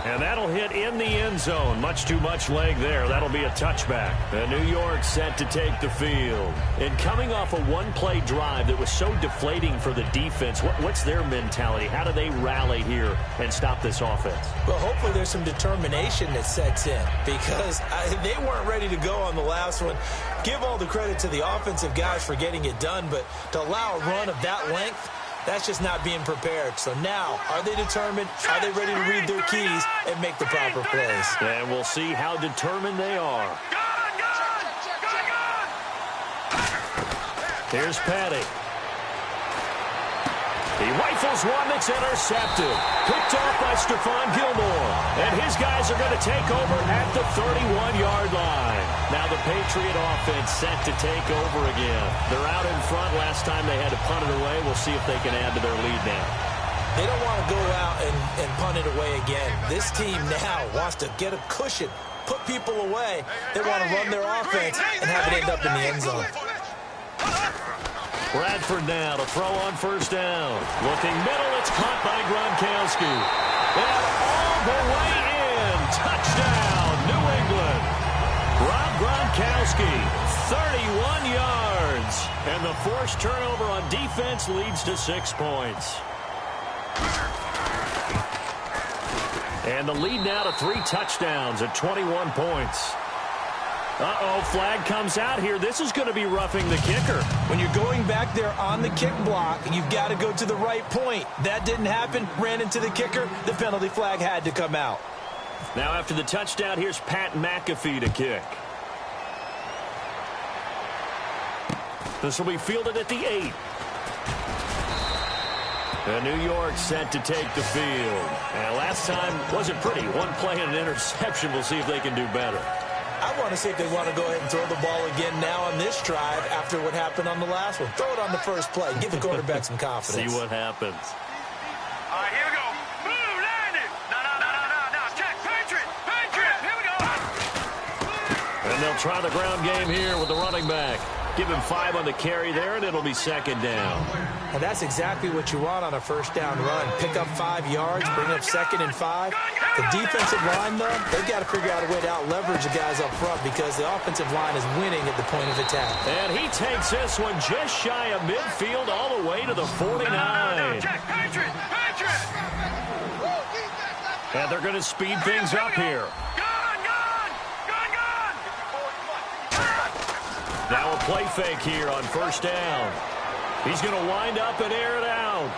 And that'll hit in the end zone. Much too much leg there. That'll be a touchback. And New York set to take the field. And coming off a one-play drive that was so deflating for the defense, what's their mentality? How do they rally here and stop this offense? Well, hopefully there's some determination that sets in, because they weren't ready to go on the last one. Give all the credit to the offensive guys for getting it done, but to allow a run of that length, that's just not being prepared. So now, are they determined? Are they ready to read their keys and make the proper plays? And we'll see how determined they are. Here's Petty. He rifles one that's intercepted. Picked off by Stephon Gilmore. And his guys are going to take over at the 31-yard line. Now the Patriot offense set to take over again. They're out in front. Last time they had to punt it away. We'll see if they can add to their lead now. They don't want to go out and punt it away again. This team now wants to get a cushion, put people away. They want to run their offense and have it end up in the end zone. Bradford now to throw on first down. Looking middle, it's caught by Gronkowski. And all the way in. Touchdown, New England. Rob Gronkowski, 31 yards. And the forced turnover on defense leads to 6 points. And the lead now to 3 touchdowns at 21 points. Uh-oh, flag comes out here. This is going to be roughing the kicker. When you're going back there on the kick block, you've got to go to the right point. That didn't happen. Ran into the kicker. The penalty flag had to come out. Now after the touchdown, here's Pat McAfee to kick. This will be fielded at the 8. And New York set to take the field. And last time wasn't pretty. One play and an interception. We'll see if they can do better. I want to see if they want to go ahead and throw the ball again now on this drive after what happened on the last one. Throw it on the first play. Give the quarterback some confidence. See what happens. All right, here we go. Boom, land it. No. Check. Patriot. Here we go. And they'll try the ground game here with the running back. Give him 5 on the carry there, and it'll be second down. And that's exactly what you want on a first down run. Pick up 5 yards, bring up 2nd and 5. The defensive line, though, they've got to figure out a way to out-leverage the guys up front because the offensive line is winning at the point of attack. And he takes this one just shy of midfield all the way to the 49. Check. Patriot. And they're going to speed things up here. Now a play fake here on first down. He's going to wind up and air it out.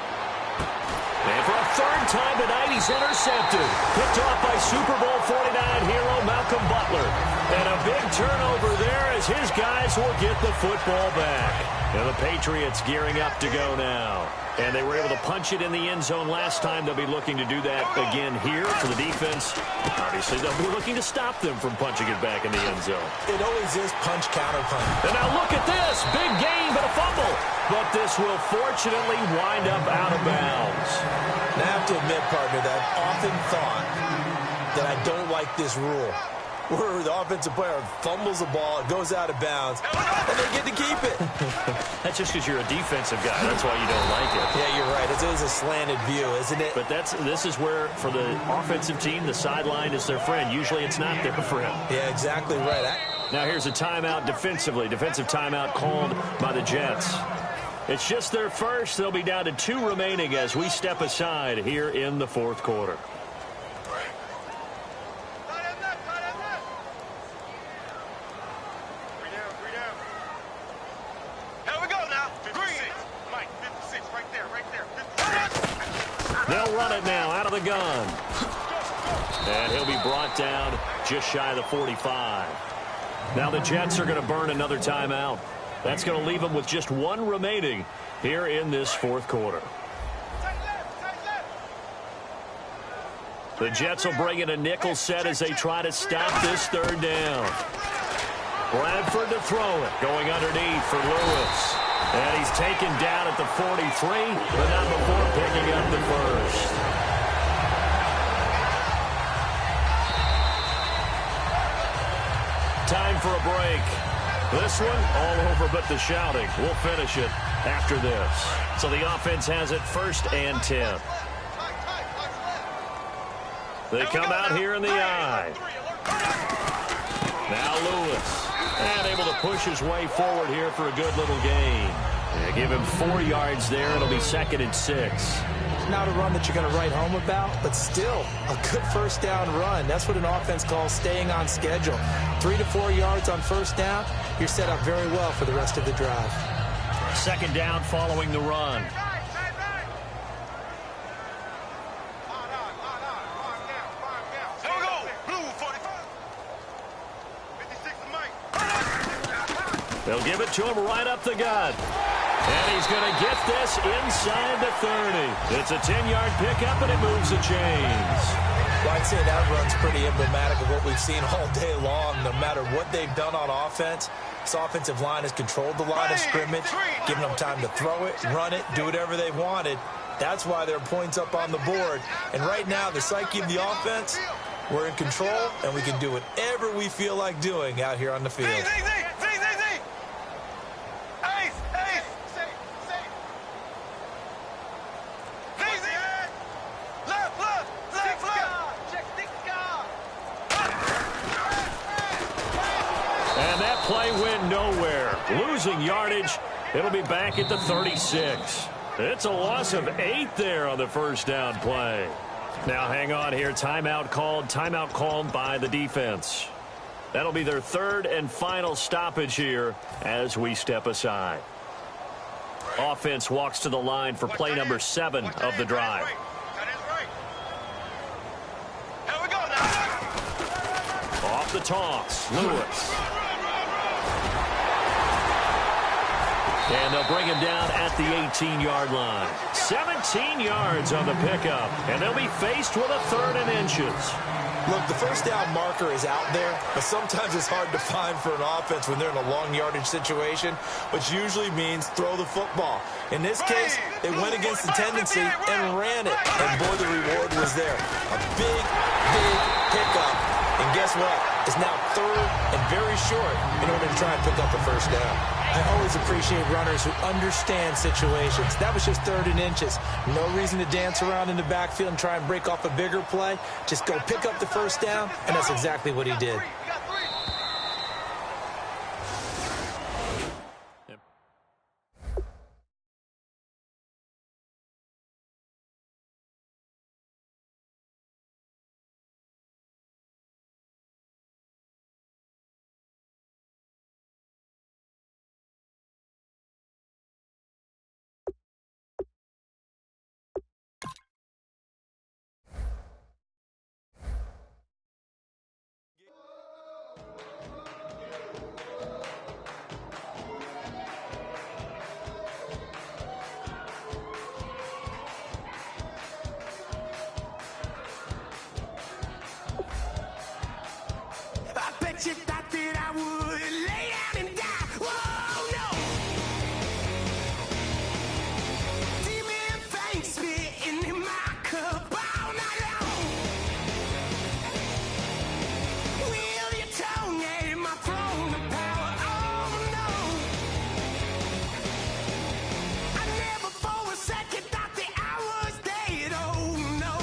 And for a third time tonight, he's intercepted. Picked off by Super Bowl 49 hero Malcolm Butler. And a big turnover there as his guys will get the football back. And the Patriots gearing up to go now. And they were able to punch it in the end zone last time. They'll be looking to do that again here for the defense. Obviously, they'll be looking to stop them from punching it back in the end zone. It always is punch, counter punch. And now look at this. Big gain, but a fumble. But this will fortunately wind up out of bounds. Now, I have to admit, partner, that I've often thought that I don't like this rule, where the offensive player fumbles the ball, it goes out of bounds, and they get to keep it. That's just because you're a defensive guy. That's why you don't like it. Yeah, you're right. It is a slanted view, isn't it? But this is where, for the offensive team, the sideline is their friend. Usually it's not their friend. Yeah, exactly right. Now here's a timeout defensively. Defensive timeout called by the Jets. It's just their first. They'll be down to 2 remaining as we step aside here in the fourth quarter. They'll run it now out of the gun. And he'll be brought down just shy of the 45. Now the Jets are going to burn another timeout. That's going to leave them with just 1 remaining here in this fourth quarter. The Jets will bring in a nickel set as they try to stop this third down. Bradford to throw it. Going underneath for Lewis. And he's taken down at the 43, but not before picking up the first. Time for a break. This one, all over but the shouting. We'll finish it after this. So the offense has it 1st and 10. They come out here in the I. Now Lewis. And able to push his way forward here for a good little gain. Yeah, give him 4 yards there. It'll be 2nd and 6. Not a run that you're going to write home about, but still a good first down run. That's what an offense calls staying on schedule. 3 to 4 yards on first down, you're set up very well for the rest of the drive. 2nd down following the run. They'll give it to him right up the gut. And he's going to get this inside the 30. It's a 10-yard pickup, and it moves the chains. Well, I'd say that run's pretty emblematic of what we've seen all day long. No matter what they've done on offense, this offensive line has controlled the line of scrimmage, giving them time to throw it, run it, do whatever they wanted. That's why there are points up on the board. And right now, the psyche of the offense, we're in control, and we can do whatever we feel like doing out here on the field. And that play went nowhere. Losing yardage. It'll be back at the 36. It's a loss of 8 there on the first down play. Now hang on here. Timeout called by the defense. That'll be their third and final stoppage here as we step aside. Offense walks to the line for play number 7 of the drive. Off the toss, Lewis. And they'll bring him down at the 18-yard line. 17 yards on the pickup, and they'll be faced with a 3rd and inches. Look, the first down marker is out there, but sometimes it's hard to find for an offense when they're in a long yardage situation, which usually means throw the football. In this case, they went against the tendency and ran it, and boy, the reward was there. A big, big pickup, and guess what? It's now 3rd and very short in order to try and pick up a first down. I always appreciate runners who understand situations. That was just 3rd and inches. No reason to dance around in the backfield and try and break off a bigger play. Just go pick up the first down, and that's exactly what he did. You thought that I would lay down and die. Whoa, no. Demon things spitting in my cup all night long. Will your tongue at my throne of power? Oh, no. I never for a second thought that I was dead. Oh, no.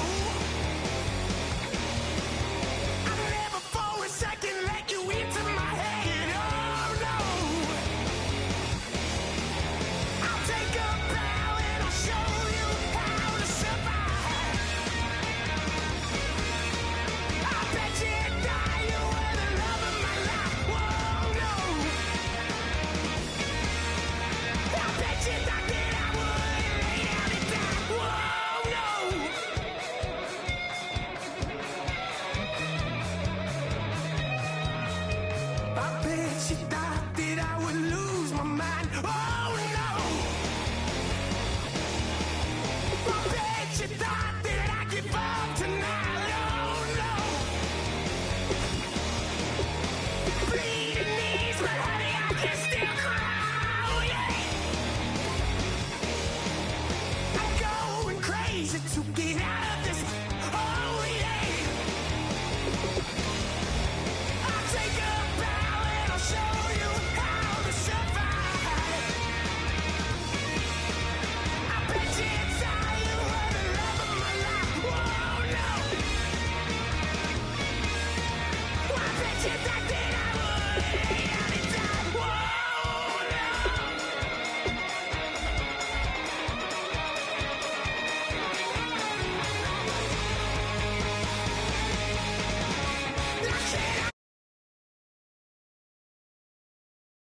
I never for a second let you into my head, oh no. I'll take a bow and I'll show you how to survive. I bet you die, you were the love of my life, whoa no. I bet you thought that I would lay down and die, whoa no. I bet you thought that I would lose my mind. Oh no! I bet you thought that I'd give up tonight. Oh no! Bleeding knees, but honey, I can still cry. Oh yeah! I'm going crazy to get